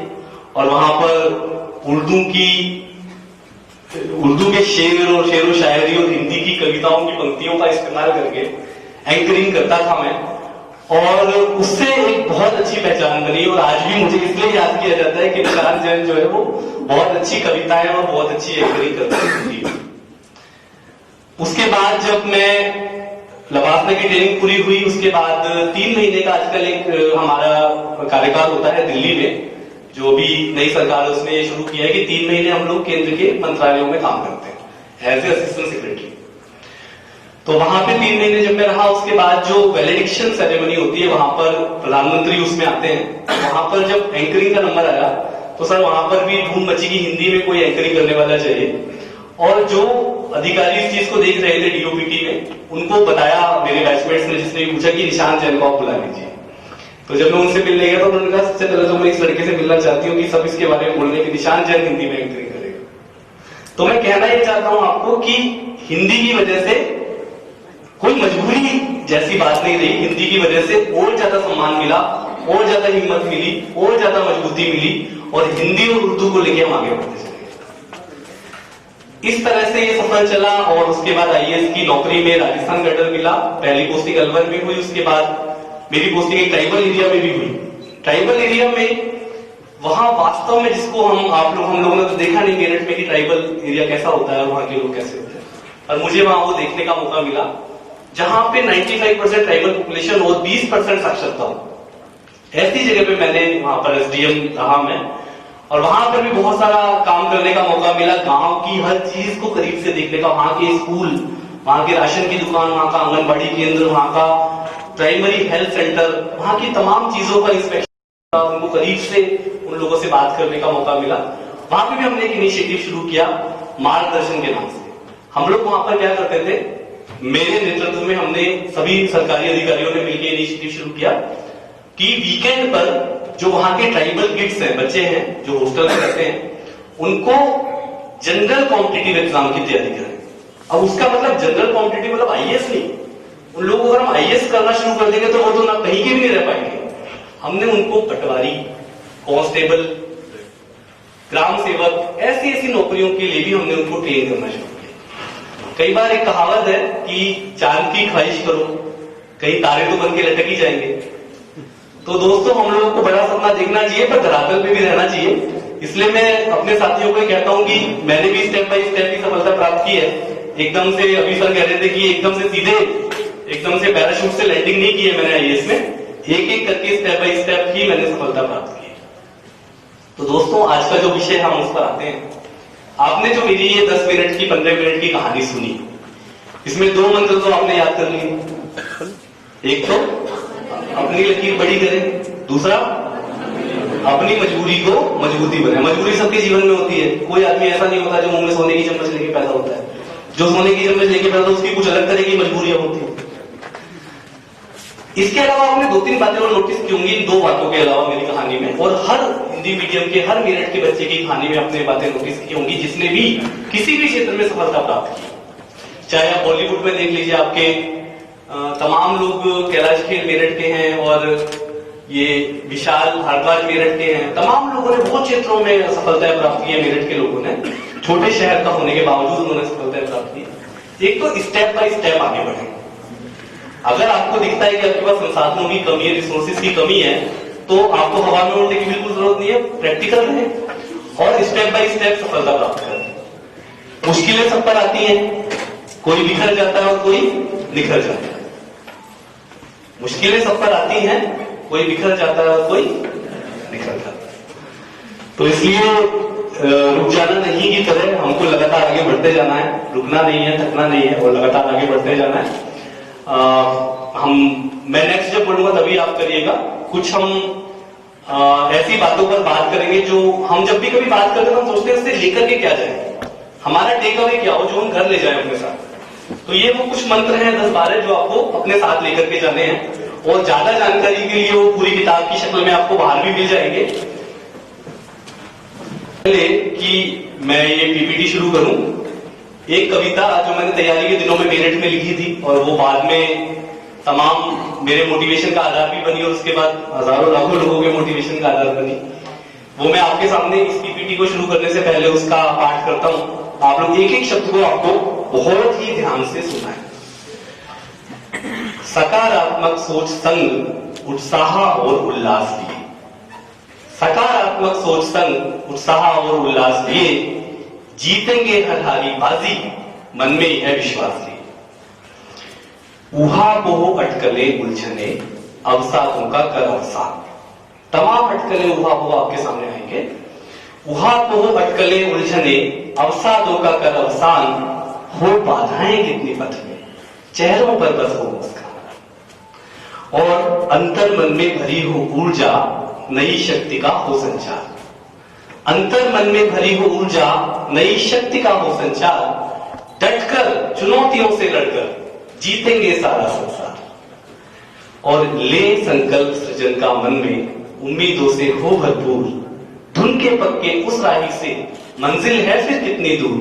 S1: और वहां पर उर्दू के शेर और शायरी और हिंदी की कविताओं की पंक्तियों का इस्तेमाल करके एंकरिंग करता था मैं, और उससे एक बहुत अच्छी पहचान बनी। और आज भी मुझे इसलिए याद किया जाता है कि निशान जैन जो है वो बहुत अच्छी कविताएं और बहुत अच्छी एंकरिंग करती थी। उसके बाद जब मैं लवासना की ट्रेनिंग पूरी हुई, उसके बाद 3 महीने का आजकल एक हमारा कार्यकाल होता है दिल्ली में, जो भी नई सरकार है उसने ये शुरू किया है कि 3 महीने हम लोग केंद्र के मंत्रालयों में काम करते हैं एज ए असिस्टेंट सेक्रेटरी। तो वहां पे 3 महीने जब मैं रहा, उसके बाद जो वैलिडिक्शन सेरेमनी होती है, वहां पर प्रधानमंत्री उसमें आते हैं। वहां पर जब एंकरिंग का नंबर आया तो सर वहां पर भी धूम मची की हिंदी में कोई एंकरिंग करने वाला चाहिए। और जो अधिकारी इस चीज को देख रहे थे डीओपीटी में, उनको बताया मेरे बैचमेट्स ने, जिसने पूछा कि निशान जैन को आप बुला लीजिए। तो जब मैं उनसे मिलने गया तो उन्होंने कहा सबसे पहले तो मैं इस लड़के से मिलना चाहती हूँ कि सब इसके बारे में बोल रहे हैं कि निशान जैन हिंदी में एंकरिंग करेगा। तो मैं कहना ये चाहता हूं आपको कि हिंदी की वजह से कोई मजबूरी जैसी बात नहीं रही, हिंदी की वजह से और ज्यादा सम्मान मिला, और ज्यादा हिम्मत मिली, और ज्यादा मजबूती मिली, और हिंदी और उर्दू को लेके हम आगे बढ़ते चले। इस तरह से ये सफर चला। और उसके बाद आईएएस की नौकरी में राजस्थान कैडर मिला। पहली पोस्टिंग अलवर में हुई, उसके बाद मेरी पोस्टिंग एक ट्राइबल एरिया में भी हुई। ट्राइबल एरिया में वहां वास्तव में जिसको हम लोगों ने तो देखा नहीं मेरठ में कि ट्राइबल एरिया कैसा होता है, वहां के लोग कैसे होते हैं, और मुझे वहां वो देखने का मौका मिला जहां पे 95% ट्राइबल पॉपुलेशन और 20% साक्षरता हो। ऐसी जगह पे मैंने वहां पर एसडीएम रहा मैं, और वहां पर भी बहुत सारा काम करने का मौका मिला। गांव की हर चीज को करीब से देखने का, वहां के स्कूल, वहां के राशन की दुकान, वहां का आंगनबाड़ी केंद्र, वहां का प्राइमरी हेल्थ सेंटर, वहां की तमाम चीजों का इंस्पेक्शन, उनको करीब से उन लोगों से बात करने का मौका मिला। वहां पे भी हमने एक इनिशिएटिव शुरू किया मार्गदर्शन के नाम से। हम लोग वहां पर क्या करते थे, मेरे नेतृत्व में हमने सभी सरकारी अधिकारियों ने मिलकर इनिशिएटिव शुरू किया कि वीकेंड पर जो वहां के ट्राइबल किड्स हैं, बच्चे हैं जो हॉस्टल में रहते हैं, उनको जनरल कॉम्पिटिटिव एग्जाम की तैयारी करें। अब उसका मतलब जनरल कॉम्पिटिटिव मतलब आईएएस नहीं। उन लोगों को अगर हम आईएएस करना शुरू कर देंगे तो वो तो ना कहीं के भी नहीं रह पाएंगे। हमने उनको पटवारी, कांस्टेबल, ग्राम सेवक, ऐसी ऐसी नौकरियों के लिए भी हमने उनको ट्रेन करना शुरू किया। कई बार एक कहावत है कि चांद की ख्वाहिश करो, कहीं तारे तो बन के लटक ही जाएंगे। तो दोस्तों हम लोगों को बड़ा सपना देखना चाहिए, पर धरातल पे भी रहना चाहिए। इसलिए मैं अपने साथियों को कहता हूं कि मैंने भी स्टेप बाय स्टेप की सफलता प्राप्त की है। एकदम से, अभी सर कह रहे थे कि एकदम से सीधे, एकदम से पैराशूट से लैंडिंग नहीं की है मैंने आईएएस में, एक एक करके स्टेप बाय स्टेप ही मैंने सफलता प्राप्त की है। तो दोस्तों आज का जो विषय है हम उस पर आते हैं। आपने जो मेरी ये 10 मिनट की 15 मिनट की कहानी सुनी, इसमें 2 मंत्र तो आपने याद कर लिए। एक तो अपनी लकीर बड़ी करें, दूसरा अपनी मजबूरी को मजबूती बनाए। मजबूरी सबके जीवन में होती है, कोई आदमी ऐसा नहीं होता जो मुंह में सोने की चम्मच लेके पैदा होता है। जो सोने की चम्मच लेके पैदा होता है उसकी कुछ अलग तरह की मजबूरियां होती है। इसके अलावा आपने 2-3 बातें और नोटिस की होंगी इन 2 बातों के अलावा मेरी कहानी में, और हर हिंदी मीडियम के हर मेरठ के बच्चे की कहानी में आपने बातें नोटिस की होंगी जिसने भी किसी भी क्षेत्र में सफलता प्राप्त की। चाहे आप बॉलीवुड में देख लीजिए, आपके तमाम लोग कैलाश खेर मेरठ के हैं और ये विशाल भारद्वाज मेरठ के हैं। तमाम लोगों ने बहुत क्षेत्रों में सफलताएं प्राप्त की है। मेरठ के लोगों ने छोटे शहर का होने के बावजूद उन्होंने सफलताएं प्राप्त की। एक तो स्टेप बाय स्टेप आगे बढ़े। अगर आपको दिखता है कि आपके पास संसाधनों की कमी है, रिसोर्सेज की कमी है, तो आपको हवा में उड़ने की बिल्कुल जरूरत नहीं है। प्रैक्टिकल है और स्टेप बाय स्टेप सफलता प्राप्त करें। मुश्किलें सब पर आती हैं, कोई बिखर जाता है और कोई निखर जाता है। मुश्किलें सब पर आती हैं, कोई बिखर जाता है और कोई निखर जाता है। तो इसलिए रुक जाना नहीं की तरह हमको लगातार आगे बढ़ते जाना है, रुकना नहीं है, थकना नहीं है और लगातार आगे बढ़ते जाना है। मैं नेक्स्ट जब बोलूंगा तभी आप करिएगा। कुछ हम ऐसी बातों पर बात करेंगे जो हम जब भी कभी बात करते हैं हम सोचते हैं उससे लेकर के क्या जाए, हमारा टेक अवे क्या हो जो हम घर ले जाए अपने साथ। तो ये वो कुछ मंत्र हैं 10-12 जो आपको अपने साथ लेकर के जाने हैं, और ज्यादा जानकारी के लिए वो पूरी किताब की शक्ल में आपको बाहर भी मिल जाएंगे। पहले कि मैं ये पीपीटी शुरू करूं, एक कविता जो मैंने तैयारी के दिनों में मेरठ में लिखी थी और वो बाद में तमाम मेरे मोटिवेशन का आधार भी बनी और उसके बाद हजारों लाखों लोगों के मोटिवेशन का आधार बनी, वो मैं आपके सामने इस पीपीटी को शुरू करने से पहले उसका पाठ करता हूं। आप लोग एक एक शब्द को आपको बहुत ही ध्यान से सुनना है। सकारात्मक सोच संग उत्साह और उल्लास लिए, सकारात्मक सोच संग उत्साह और उल्लास लिए, जीतेंगे हर हारी बाजी, मन में है विश्वास लिए। ऊहापोह अटकले उलझने, अवसादों का कर अवसान। तमाम अटकले ऊहापोह आपके सामने आएंगे। ऊहापोह अटकले उलझने, अवसादों का कर अवसान, हो बाधाएं कितनी पथ में, चेहरों पर बस हो मुस्कान। और अंतर मन में भरी हो ऊर्जा, नई शक्ति का हो संचार। अंतर मन में भरी हो ऊर्जा, नई शक्ति का हो संचार। डटकर चुनौतियों से लड़कर जीतेंगे सारा संसार। और ले संकल्प सृजन का मन में, उम्मीदों से हो भरपूर। धुन के पक्के उस राही से, मंजिल है फिर कितनी दूर।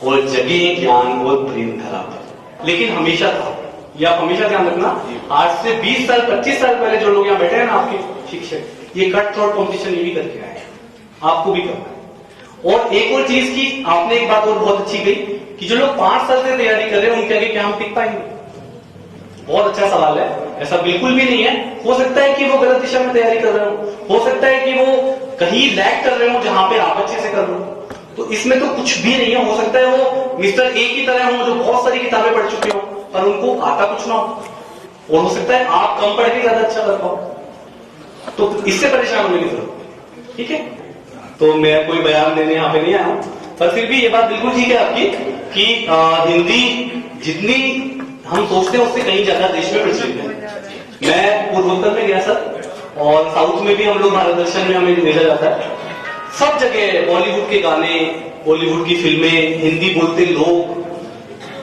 S1: और जगे ज्ञान और प्रेम धरा पर। लेकिन हमेशा था, या हमेशा ध्यान रखना, आज से 20 साल 25 साल पहले जो लोग यहाँ बैठे हैं ना आपके शिक्षक, ये कट थ्रोट कॉम्पिटिशन ये भी करके आए, आपको भी करना है। और एक और चीज की आपने एक बात और बहुत अच्छी कही कि जो लोग 5 साल से तैयारी कर रहे हैं उनके आगे क्या हम टिक पाएंगे। बहुत अच्छा सवाल है, ऐसा बिल्कुल भी नहीं है। हो सकता है कि वो गलत दिशा में तैयारी कर रहे हो सकता है कि वो कहीं लैग कर रहे हो जहां पे आप अच्छे से कर रहे हो। तो इसमें तो कुछ भी नहीं है। हो सकता है वो मिस्टर ए की तरह हो जो बहुत सारी किताबें पढ़ चुके हो पर उनको आता कुछ ना हो, और हो सकता है आप कम पढ़ के ज्यादा अच्छा कर पाओ। तो इससे परेशान होने की जरूरत नहीं, ठीक है। तो मैं कोई बयान देने यहाँ पे नहीं आया हूं, पर फिर भी ये बात बिल्कुल ठीक है आपकी कि हिंदी जितनी हम सोचते हैं उससे कहीं ज्यादा देश में प्रचलित है। मैं पूर्वोत्तर में गया सर, और साउथ में भी हम लोग भारत दर्शन में हमें भेजा जाता है। सब जगह बॉलीवुड के गाने, बॉलीवुड की फिल्में, हिंदी बोलते लोग,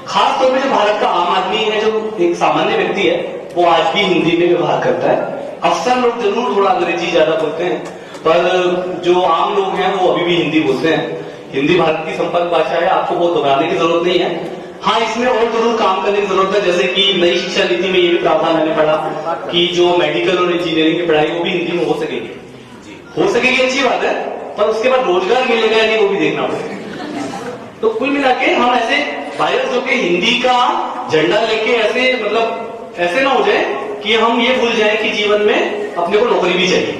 S1: खास तौर पे जो भारत का आम आदमी है, जो एक सामान्य व्यक्ति है, वो आज भी हिंदी में व्यवहार करता है। अफसर लोग जरूर थोड़ा अंग्रेजी ज्यादा बोलते हैं, पर जो आम लोग हैं वो अभी भी हिंदी बोलते हैं। हिंदी भारत की संपर्क भाषा है, आपको बहुत घबराने की जरूरत नहीं है। हाँ, इसमें और जरूर काम करने की जरूरत है, जैसे कि नई शिक्षा नीति में ये भी प्रावधान मैंने पढ़ा कि जो मेडिकल और इंजीनियरिंग की पढ़ाई वो भी हिंदी में हो सकेगी अच्छी बात है, पर उसके बाद रोजगार मिलेगा या नहीं वो भी देखना पड़ेगा। तो कुल मिला के हम ऐसे वायरस होके हिंदी का झंडा लेके ऐसे मतलब ऐसे ना हो जाए कि हम ये भूल जाए कि जीवन में अपने को नौकरी भी चाहिए,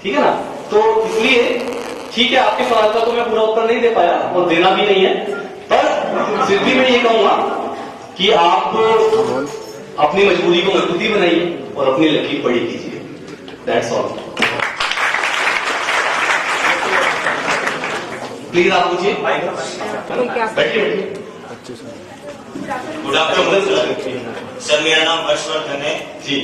S1: ठीक है ना। तो इसलिए ठीक है, आपके सवाल का तो मैं पूरा उत्तर नहीं दे पाया और देना भी नहीं है, पर फिर भी मैं ये कहूंगा कि आप अपनी मजबूरी को मजबूती बनाइए और अपनी लकीर बड़ी कीजिए। That's all. प्लीज आप पूछिए, बैठिए।
S2: गुड आफ्टरनून सर, मेरा नाम हर्षवर्धन है
S1: जी।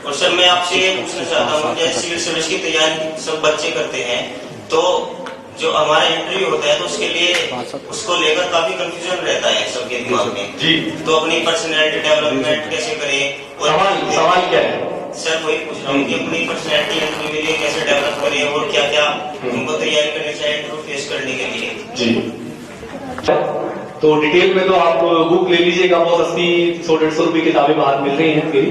S2: और सर मैं आपसे ये पूछना चाहता हूँ, जैसे सिविल सर्विस की तैयारी सब बच्चे करते हैं, तो जो हमारा इंटरव्यू होता है तो उसके लिए उसको लेकर काफी कंफ्यूजन रहता है सबके दिमाग में
S1: जी।
S2: तो अपनी पर्सनैलिटी डेवलपमेंट कैसे करें
S1: सवाल क्या है?
S2: सर वही पूछ रहा हूँ कि अपनी पर्सनैलिटी इंटरव्यू के लिए कैसे डेवलप करें और क्या क्या उनको तैयारी करनी चाहिए इंटरव्यू फेस करने के लिए।
S1: जी, तो डिटेल में तो आप बुक ले लीजिएगा, बहुत 80-150 रुपए किताबें बाहर मिल रही हैं फ्री।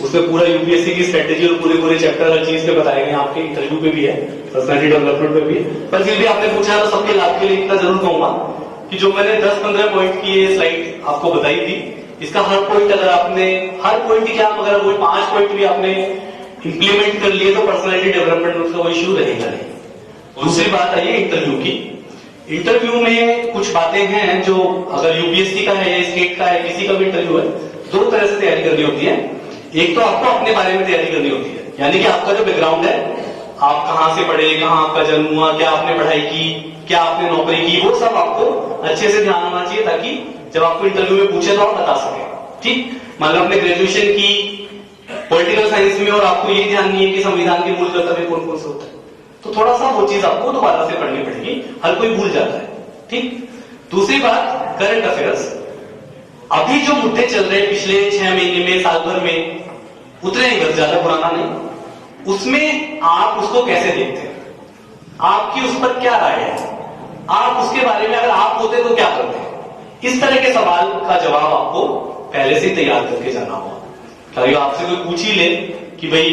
S1: उसमें पूरा यूपीएससी की स्ट्रेटेजी और पूरे चैप्टर हर चीज पे बताए गए, आपके इंटरव्यू पे भी है, पर्सनैलिटी डेवलपमेंट पे भी है। पर फिर भी आपने पूछा है तो सबके लाभ के लिए इतना जरूर कहूंगा कि जो मैंने 10-15 पॉइंट की ये स्लाइड आपको बताई थी, इसका हर पॉइंट अगर आपने हर पॉइंट क्या अगर वो 5 पॉइंट भी आपने इंप्लीमेंट कर लिए तो पर्सनैलिटी डेवलपमेंट में उसका कोई इश्यू रहेगा नहीं। दूसरी बात आई है इंटरव्यू की। इंटरव्यू में कुछ बातें हैं जो अगर यूपीएससी का है या स्टेट का है, किसी का भी इंटरव्यू है, 2 तरह से तैयारी करनी होती है। एक तो आपको अपने बारे में तैयारी करनी होती है, यानी कि आपका जो बैकग्राउंड है, आप कहां से पढ़े, कहां आपका जन्म हुआ, क्या आपने पढ़ाई की, क्या आपने नौकरी की, वो सब आपको अच्छे से ध्यान होना चाहिए ताकि जब आपको इंटरव्यू में पूछे तो आप बता सके। ठीक, मान लो आपने ग्रेजुएशन की पॉलिटिकल साइंस में और आपको ये ध्यान नहीं है कि संविधान के मूल कर्तव्य कौन कौन से होते हैं, तो थोड़ा सा वो चीज आपको दोबारा से पढ़नी पड़ेगी, हर कोई भूल जाता है। ठीक, दूसरी बात करंट अफेयर्स। अभी जो मुद्दे चल रहे हैं पिछले 6 महीने में, साल भर में, उतने ही ज्यादा पुराना नहीं, उसमें आप उसको कैसे देखते हैं, आपकी उस पर क्या राय है, आप उसके बारे में अगर आप होते तो क्या करते हैं, इस तरह के सवाल का जवाब आपको पहले से तैयार करके जाना होगा। कभी आपसे कोई पूछ ही ले कि भाई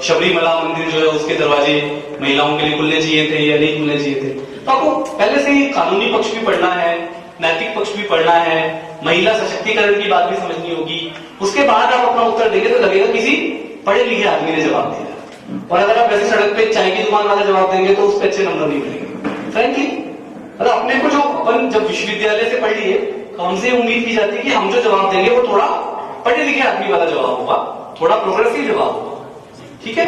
S1: शबरीमला मंदिर जो है उसके दरवाजे महिलाओं के लिए खुलने चाहिए थे या नहीं खुलने चाहिए थे, तो आपको पहले से ही कानूनी पक्ष भी पढ़ना है, नैतिक पक्ष भी पढ़ना है, महिला सशक्तिकरण की बात भी समझनी होगी। उसके बाद आप अपना उत्तर देंगे तो लगेगा किसी पढ़े लिखे आदमी ने जवाब दिया। और अगर आप ऐसे सड़क पे चाय की दुकान वाला जवाब देंगे तो उस पर अच्छे नंबर नहीं मिलेंगे। फ्रेंकली मतलब अपने को जो अपन जब विश्वविद्यालय से पढ़ लिए तो हमसे उम्मीद की जाती है कि हम जो जवाब देंगे वो थोड़ा पढ़े लिखे आदमी वाला जवाब होगा, थोड़ा प्रोग्रेसिव जवाब होगा। ठीक है,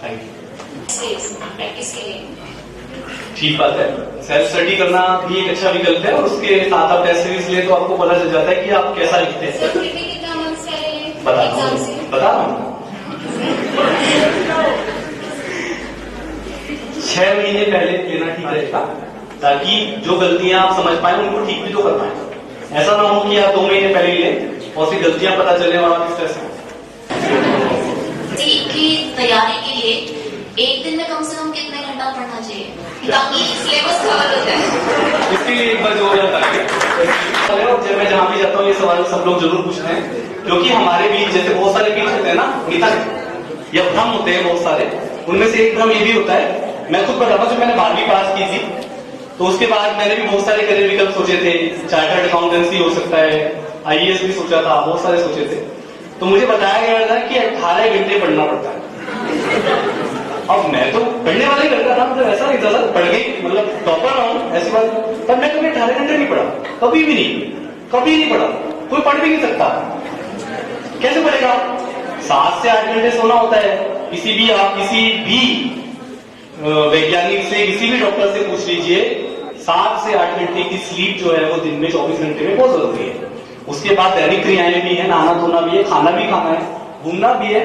S1: थैंक यू।
S3: प्रैक्टिस के लिए
S1: ठीक बात है, सेल्फ स्टडी करना भी एक अच्छा विकल्प है और उसके साथ आप टेस्ट सीरीज ले तो आपको पता चल जाता है कि आप कैसा लिखते हैं।
S3: सर फिर भी कितना मार्क्स आए
S1: बता
S3: एग्जाम से?
S1: बता रहा हूँ 6 महीने पहले लेना ठीक रहेगा ताकि जो गलतियां आप समझ पाए उनको ठीक भी तो कर पाए। ऐसा ना हो कि आप 2 महीने पहले ही लें और फिर गलतियां पता चले और आप स्ट्रेस में।
S3: की तैयारी के लिए एक दिन में कम से कम कितने घंटा पढ़ना चाहिए ताकि सिलेबस कवर हो जाए?
S1: इसके लिए एक बार जो हो जाता है, जब मैं जहां भी जाता हूँ ये सवाल सब लोग जरूर पूछते हैं, क्योंकि हमारे बीच जैसे बहुत सारे बीच होते हैं ना, मिथक या भ्रम होते हैं बहुत सारे, उनमें से एक भ्रम ये भी होता है। मैं खुद बताता हूँ, जब मैंने 12वीं पास की थी तो उसके बाद मैंने भी बहुत सारे करियर विकल्प सोचे थे, चार्टर्ड अकाउंटेंसी हो सकता है, आईएएस भी सोचा था, बहुत सारे सोचे थे। तो मुझे बताया गया था कि 18 घंटे पढ़ना पड़ता है। अब मैं तो पढ़ने वाला ही करता था, मतलब ऐसा नहीं था सर पढ़ गई मतलब टॉपर रहा हूं ऐसी बात, पर मैं कभी 18 घंटे नहीं पढ़ा, कभी भी नहीं पढ़ा। कोई पढ़ भी नहीं सकता, कैसे पढ़ेगा? 7 से 8 घंटे सोना होता है। किसी भी वैज्ञानिक से, किसी भी डॉक्टर से पूछ लीजिए, 7 से 8 घंटे की स्लीप जो है वो दिन में 24 घंटे में बहुत जरूरी है। उसके बाद दैनिक क्रियाएं भी है, नहाना धोना भी है, खाना भी खाना है, घूमना भी है,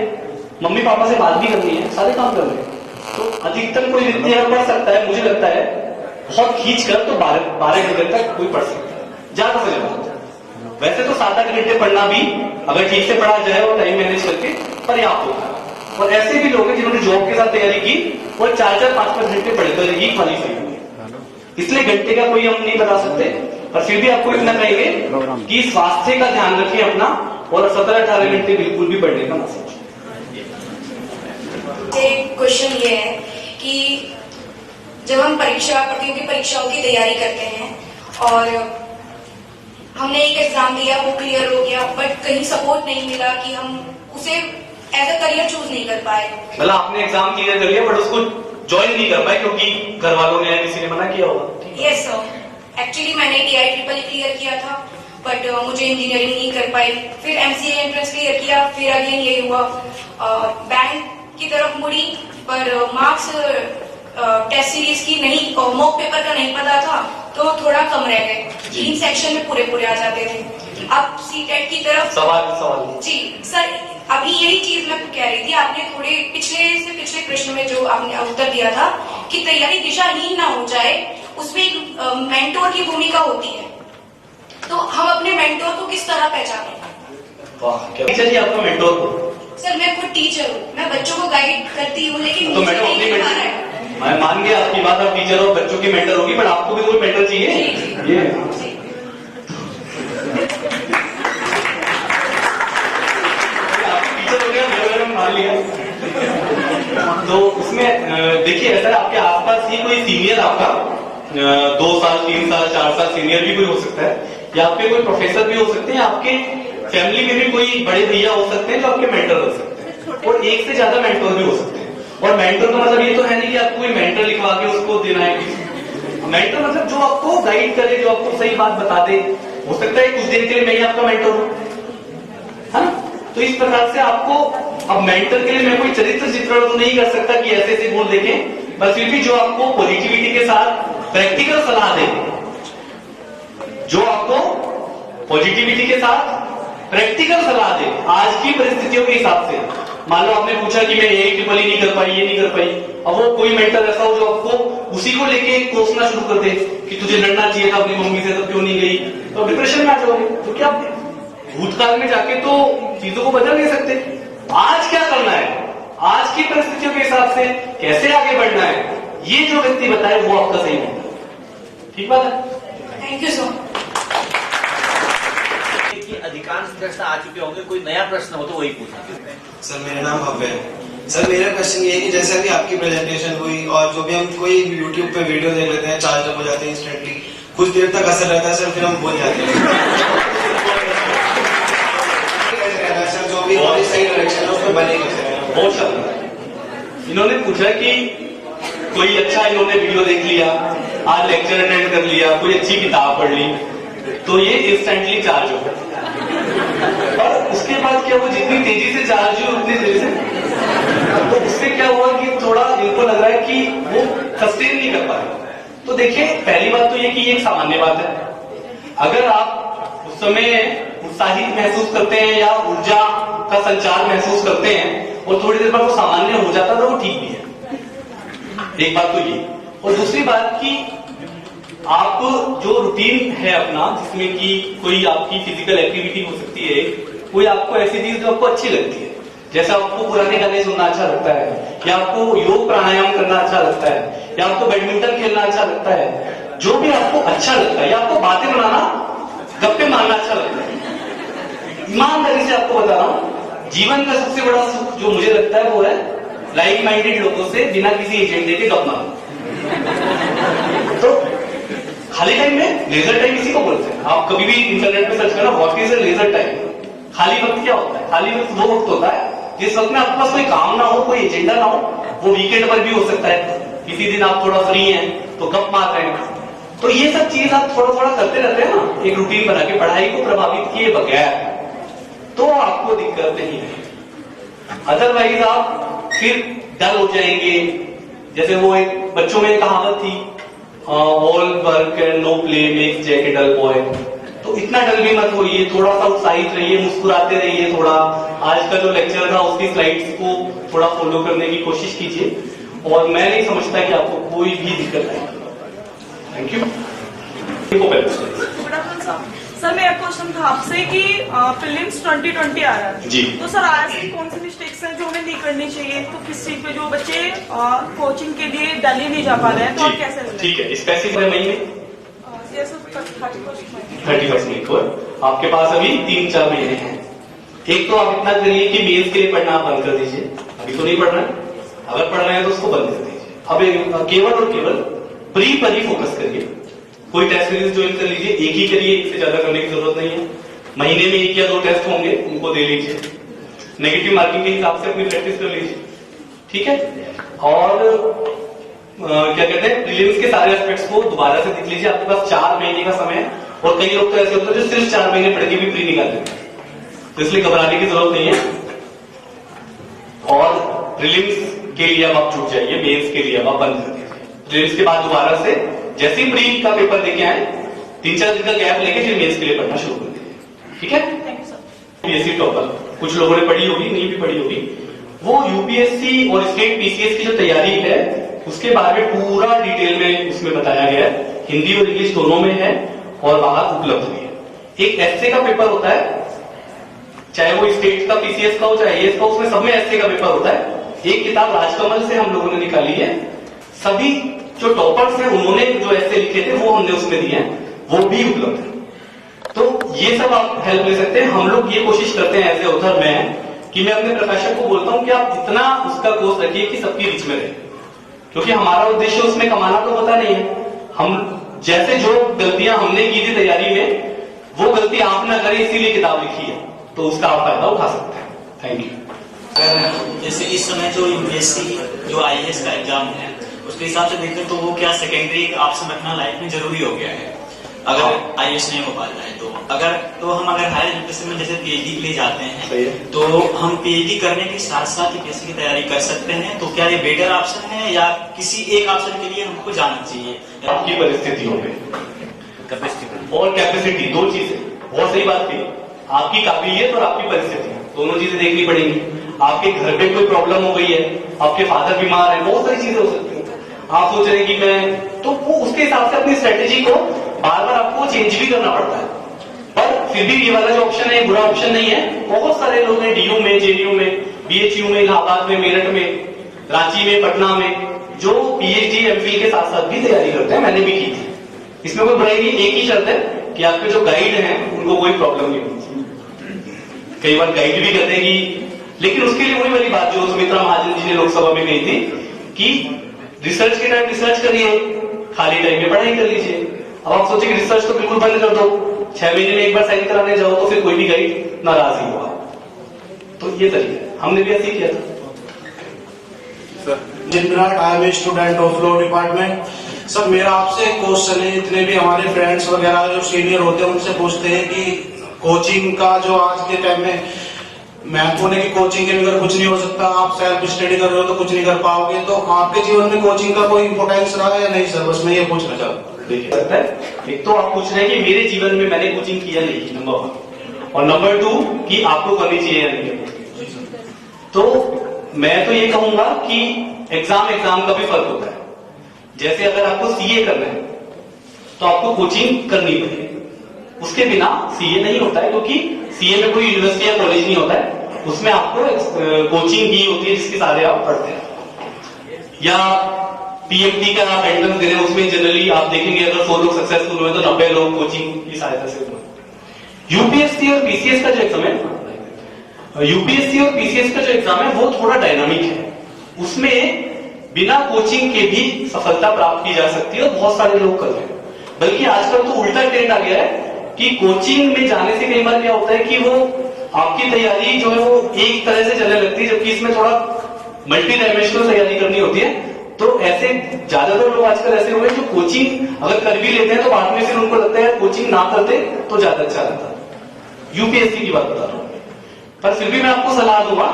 S1: मम्मी पापा से बात भी करनी है, सारे काम करने हैं। तो अधिकतम कोई व्यक्ति अगर पढ़ सकता है, मुझे लगता है बहुत खींच कर तो 12 घंटे तक कोई पढ़ सकता है, ज्यादा से ज्यादा। वैसे तो 7-8 घंटे पढ़ना भी अगर ठीक से पढ़ा जाए और टाइम मैनेज करके पर्याप्त होता है। और ऐसे भी लोग हैं जिन्होंने जॉब के साथ तैयारी की और 4-4, 5-5 घंटे पढ़े तो ये क्वालिफाई हुए। इसलिए घंटे का कोई हम नहीं बता सकते, पर फिर भी आपको इतना कहेंगे कि स्वास्थ्य का ध्यान रखें अपना और 17-18 घंटे बिल्कुल भी पढ़ने का ना सोचें।
S4: क्वेश्चन ये है कि जब हम प्रतियोगी परीक्षाओं की तैयारी करते हैं और हमने एक एग्जाम दिया, वो क्लियर हो गया, बट कहीं सपोर्ट नहीं मिला कि हम उसे एज अ करियर चूज नहीं कर पाए।
S1: मतलब आपने एग्जाम क्लियर कर लिया बट उसको ज्वाइन नहीं कर पाए क्योंकि घर वालों ने या किसी ने मना किया होगा?
S4: यस सर, एक्चुअली मैंने TI ट्रिपल क्लियर किया था बट मुझे इंजीनियरिंग नहीं कर पाई। फिर MCA एंट्रेंस क्लियर किया, फिर अगेन ये हुआ बैंक की तरफ मुड़ी, पर मार्क्स टेस्ट सीरीज की नहीं, मॉक पेपर का नहीं पता था तो थोड़ा कम रह गए, 3 सेक्शन में पूरे आ जाते थे। अब सीटेट की तरफ
S1: सवाल
S4: जी सर, अभी यही चीज मैं कह रही थी, आपने थोड़े पिछले प्रश्न में जो आपने उत्तर दिया था कि तैयारी दिशाहीन ना हो जाए, उसमें एक मेंटोर की भूमिका होती है। तो हम अपने मेंटोर को किस तरह पहचानें?
S1: वाह, क्या टीचर जी आपका मेंटोर को?
S4: सर मैं खुद टीचर हूँ, मैं बच्चों को गाइड करती हूँ, लेकिन
S1: तो
S4: मुझे
S1: मैडम
S4: नहीं
S1: अपनी
S4: मिल पा रहा है।
S1: मैं मान गया आपकी बात, आप टीचर और बच्चों की मेंटर होगी, बट आपको भी कोई मेंटर चाहिए।
S4: जी,
S1: ये
S4: जी।
S1: आपके टीचर हो गया, मेरा मान लिया। तो उसमें देखिए ऐसा है, आपके आसपास ही कोई सीनियर आपका 2 साल 3 साल 4 साल सीनियर भी कोई हो सकता है, या आपके कोई प्रोफेसर भी हो सकते हैं, आपके फैमिली में भी कोई बड़े भैया हो सकते हैं जो आपके मेंटर हो सकते हैं, और एक से ज्यादा मेंटर भी हो सकते हैं। और मेंटर का मतलब ये तो है नहीं कि आपको कोई मेंटर लिखवा के उसको देना है। मेंटर मतलब जो आपको गाइड करे, जो आपको सही बात बता दे। हो सकता है कुछ दिन के लिए मैं ही आपका मेंटर हूं, है ना? तो इस प्रकार से आपको, अब मेंटर के लिए मैं कोई चरित्र चित्रण तो नहीं कर सकता कि ऐसे ऐसे गुण देखें, पर फिर भी जो आपको पॉजिटिविटी के साथ प्रैक्टिकल सलाह दे, जो आपको पॉजिटिविटी के साथ प्रैक्टिकल सलाह दे आज की परिस्थितियों के हिसाब से। मान लो आपने पूछा कि मैं ये ट्रिपल नहीं कर पाई, ये नहीं कर पाई, अब वो कोई मेंटर ऐसा हो जो आपको उसी को लेके कोसना शुरू कर दे कि तुझे लड़ना चाहिए था अपनी मम्मी से, तो क्यों नहीं गई, तो डिप्रेशन में आ जाओगे। तो क्या भूतकाल में जाके तो चीजों को बदल नहीं सकते। आज क्या करना है, आज की परिस्थितियों के हिसाब से कैसे आगे बढ़ना है, ये जो व्यक्ति बताए वो आपका सही है। ठीक बात है?
S4: Thank you so much.
S5: अधिकांश प्रश्न आ चुके होंगे, कोई नया प्रश्न हो तो वही पूछेंगे।
S6: सर मेरा नाम भव्य है। सर मेरा क्वेश्चन ये है कि जैसे अभी आपकी प्रेजेंटेशन हुई और जो भी हम कोई यूट्यूब पे वीडियो देख लेते हैं, चार्ज हो जाते हैं इंस्टेंटली, कुछ देर तक असर रहता है सर, फिर हम भूल जाते हैं। सर जो भी हमारी सही डायरेक्शन है उसमें बनेगा सर।
S1: बहुत शानदार। इन्होंने पूछा कि कोई अच्छा इन्होंने वीडियो देख लिया, आज लेक्चर अटेंड कर लिया, कोई अच्छी किताब पढ़ ली, तो ये इंस्टेंटली चार्ज हो गया। और उसके बाद क्या, वो जितनी तेजी से चार्ज हुई उतनी तेजी से, तो उससे क्या हुआ कि थोड़ा इनको लग रहा है कि वो सस्टेन नहीं कर पा रहे। तो देखिए पहली बात तो ये कि ये एक सामान्य बात है। अगर आप उस समय उत्साहित महसूस करते हैं या ऊर्जा का संचार महसूस करते हैं और थोड़ी देर बाद वो सामान्य हो जाता है, तो वो ठीक भी है। एक बात तो ये, और दूसरी बात कि आप जो रूटीन है अपना, जिसमें कि कोई आपकी फिजिकल एक्टिविटी हो सकती है, कोई आपको ऐसी चीज जो आपको अच्छी लगती है, जैसे आपको पुराने गाने सुनना अच्छा लगता है, या आपको योग प्राणायाम करना अच्छा लगता है, या आपको बैडमिंटन खेलना अच्छा लगता है, जो भी आपको अच्छा लगता है, या आपको बातें बनाना, गप्पे मारना अच्छा लगता है। ईमानदारी से आपको बता रहा हूं, जीवन का सबसे बड़ा सुख जो मुझे लगता है वो है लाइक माइंडेड लोगों से बिना किसी एजेंडे के गप मारना। तो खाली टाइम में लेजर टाइम इसी को बोलते हैं। आप कभी भी इंटरनेट पे सर्च करना what is a leisure time, खाली वक्त क्या होता है। खाली वक्त वो वक्त होता है जिस वक्त में आपके पास कोई काम ना हो, कोई एजेंडा ना हो। वो वीकेंड पर भी हो सकता है, किसी दिन आप थोड़ा फ्री हैं तो गप मार रहे हैं। तो ये सब चीज आप थोड़ा थोड़ा करते रहते हैं ना, एक रूटीन बना के, पढ़ाई को प्रभावित किए बगैर, तो आपको दिक्कत नहीं है। अदरवाइज आप फिर डल हो जाएंगे। जैसे वो एक बच्चों में कहावत थी, all work and no play makes Jack a dull boy. तो इतना डल भी मत होइए, थोड़ा सा उत्साहित रहिए, मुस्कुराते रहिए। थोड़ा आज का जो लेक्चर था उसकी स्लाइड्स को थोड़ा फॉलो करने की कोशिश कीजिए, और मैं नहीं समझता कि आपको कोई भी दिक्कत आएगी। Thank you.
S7: सर मेरा क्वेश्चन था आपसे कि प्रीलिम्स 2020 आ रहा है
S1: जी,
S7: तो सर आज की कौन सी मिस्टेक्स हैं जो हमें नहीं करनी चाहिए, तो किस चीज पे जो बच्चे कोचिंग के लिए दिल्ली नहीं जा पा रहे हैं, तो आप कैसे करें?
S1: ठीक है। स्पेसिफिक महीने 31 मई को आपके पास अभी 3-4 महीने हैं। एक तो आप इतना करिए कि मेंस के लिए पढ़ना आप बंद कर दीजिए। अभी तो नहीं पढ़ रहे हैं, अगर पढ़ रहे हैं तो उसको बंद कर दीजिए। अब केवल और केवल प्री पर ही फोकस करिए। कोई टेस्ट सीरीज ज्वाइन कर लीजिए, एक ही करिए, एक से ज्यादा करने की जरूरत नहीं है। महीने में 1 या 2 टेस्ट होंगे, उनको दे लीजिए। नेगेटिव मार्किंग के हिसाब से अपनी प्रैक्टिस कर लीजिए, ठीक है। और क्या कहते हैं, प्रीलिम्स के सारे एस्पेक्ट्स को दोबारा से देख लीजिए। आपके पास 4 महीने का समय है, और कई लोग तो ऐसे होते हैं जो सिर्फ 4 महीने पढ़ के भी प्री निकाल देते हैं, तो इसलिए घबराने की जरूरत नहीं है। और प्रीलिम्स के लिए अब आप छूट जाइए, मेंस के लिए अब आप बंद कर दीजिए। प्रीलिम्स के बाद दोबारा से जैसे ही प्री का पेपर देके आए, 3-4 दिन का गैप लेके फिर मेंस के लिए पढ़ना शुरू कर दीजिए, ठीक है। यूपीएससी टॉपर कुछ लोगों ने पढ़ी होगी, नहीं भी पढ़ी होगी, वो यूपीएससी और स्टेट पीसीएस की जो तैयारी है उसके बारे में पूरा डिटेल में उसमें बताया गया है, हिंदी और इंग्लिश दोनों में है और बाहर उपलब्ध भी है। एक एसए का पेपर होता है, चाहे वो स्टेट का पीसीएस का हो चाहे एएस का, उसमें सब में एसए का पेपर होता है। एक किताब राजकमल से हम लोगों ने निकाली है, सभी जो टॉपर्स हैं उन्होंने जो एसए लिखे थे वो हमने उसमें दिए हैं, वो भी उपलब्ध है। तो ये सब आप हेल्प ले सकते हैं। हम लोग ये कोशिश करते हैं एज ए ऑथर में कि मैं अपने प्रकाशक को बोलता हूं कि आप इतना उसका कोर्स रखिए कि सबके बीच में रहे, क्योंकि हमारा उद्देश्य उसमें कमाना तो होता नहीं है। हम जैसे जो गलतियां हमने की थी तैयारी में, वो गलती आप ना करें इसीलिए किताब लिखी है, तो उसका आप फायदा उठा सकते हैं। Thank you.
S2: जैसे इस समय जो यूपीएससी जो आईएएस का एग्जाम है उसके हिसाब से देखें तो वो क्या सेकेंडरी ऑप्शन रखना लाइफ में जरूरी हो गया है, अगर आईएएस नहीं हो पाता है तो हम अगर हायर एजुकेशन में जैसे पीएचडी के लिए जाते हैं तो हम पीएचडी करने के साथ साथ यूपीएससी की तैयारी कर सकते हैं। तो क्या ये बेटर ऑप्शन है या किसी एक ऑप्शन के लिए हमको जाना चाहिए?
S1: आपकी परिस्थितियों में
S5: कैपेसिटी
S1: और कैपेसिटी दो चीजें, बहुत सही बात की। आपकी काबिलियत और आपकी परिस्थिति दोनों चीजें देखनी पड़ेंगी। आपके घर पे कोई प्रॉब्लम हो गई है, आपके फादर बीमार है, बहुत सारी चीजें हो सकती हैं। आप सोच रहे हैं कि मैं, तो वो उसके हिसाब से अपनी स्ट्रेटेजी को बार बार आपको चेंज भी करना पड़ता है। पर फिर भी ये वाला जो ऑप्शन है बुरा ऑप्शन नहीं है। बहुत सारे लोग हैं डीयू में, जेएनयू में, बीएचयू में, इलाहाबाद में, मेरठ में, रांची में, पटना में, जो पीएचडी एमफिल के साथ साथ भी तैयारी करते हैं। मैंने भी की थी, इसमें कोई बुराई नहीं। एक ही शर्त है कि आपके जो गाइड हैं उनको कोई प्रॉब्लम नहीं होती। कई बार गाइड भी कहते हैं कि, लेकिन उसके लिए वही वाली बात जो सुमित्रा महाजन जी ने लोकसभा में कही थी कि रिसर्च के टाइम रिसर्च करिए, खाली टाइम में पढ़ाई कर लीजिए। अब आप सोचिए कि रिसर्च तो बिल्कुल बंद कर दो, 6 महीने में एक बार साइन कराने जाओ तो फिर कोई भी गाइड नाराज ही होगा। तो ये तरीका हमने भी ऐसे ही किया था।
S8: जिनराट, I am a student of law department. Sir मेरा आपसे एक क्वेश्चन है, जितने भी हमारे फ्रेंड्स वगैरह जो सीनियर होते हैं उनसे पूछते हैं कि कोचिंग का जो आज के टाइम में मैथ होने की कोचिंग के बगैर कुछ नहीं हो सकता, आप सेल्फ स्टडी कर रहे हो तो कुछ नहीं कर पाओगे, तो आपके जीवन में कोचिंग का कोई इंपोर्टेंस रहा है या नहीं? सर बस मैं ये पूछना चाहता हूँ।
S1: देखिए, एक तो आप पूछ रहे हैं कि मेरे जीवन में मैंने कोचिंग किया नहीं की, नंबर 1, और नंबर 2 कि आपको करनी चाहिए या नहीं। तो मैं तो ये कहूंगा कि एग्जाम का भी फर्क होता है। जैसे अगर आपको सीए करना है तो आपको कोचिंग करनी पड़ेगी, उसके बिना सीए नहीं होता है, क्योंकि सीए में कोई यूनिवर्सिटी या कॉलेज नहीं होता है, उसमें आपको कोचिंग की होती है जिसके सहारे आप पढ़ते हैं। या पीएमटी का आप एंट्रेंस दे रहे हैं, उसमें जनरली आप देखेंगे अगर 100 लोग सक्सेसफुल हुए तो 90 लोग कोचिंग की सहायता से हुए। यूपीएससी और पीसीएस का जो एग्जाम है, यूपीएससी और पीसीएस का जो एग्जाम है वो थोड़ा डायनामिक है, उसमें बिना कोचिंग के भी सफलता प्राप्त की जा सकती है और बहुत सारे लोग कर रहे हैं। बल्कि आजकल तो उल्टा ट्रेंड आ गया है कि कोचिंग में जाने से कई बार क्या होता है कि वो आपकी तैयारी जो है वो एक तरह से चलने लगती है, जबकि इसमें थोड़ा मल्टी डायमेंशनल तैयारी करनी होती है। तो ऐसे ज्यादातर लोग आजकल ऐसे हुए जो कोचिंग अगर कर भी लेते हैं तो बाद में फिर उनको लगता है कोचिंग ना करते तो ज्यादा अच्छा रहता। यूपीएससी की बात बता रहा हूं, पर फिर भी मैं आपको सलाह दूंगा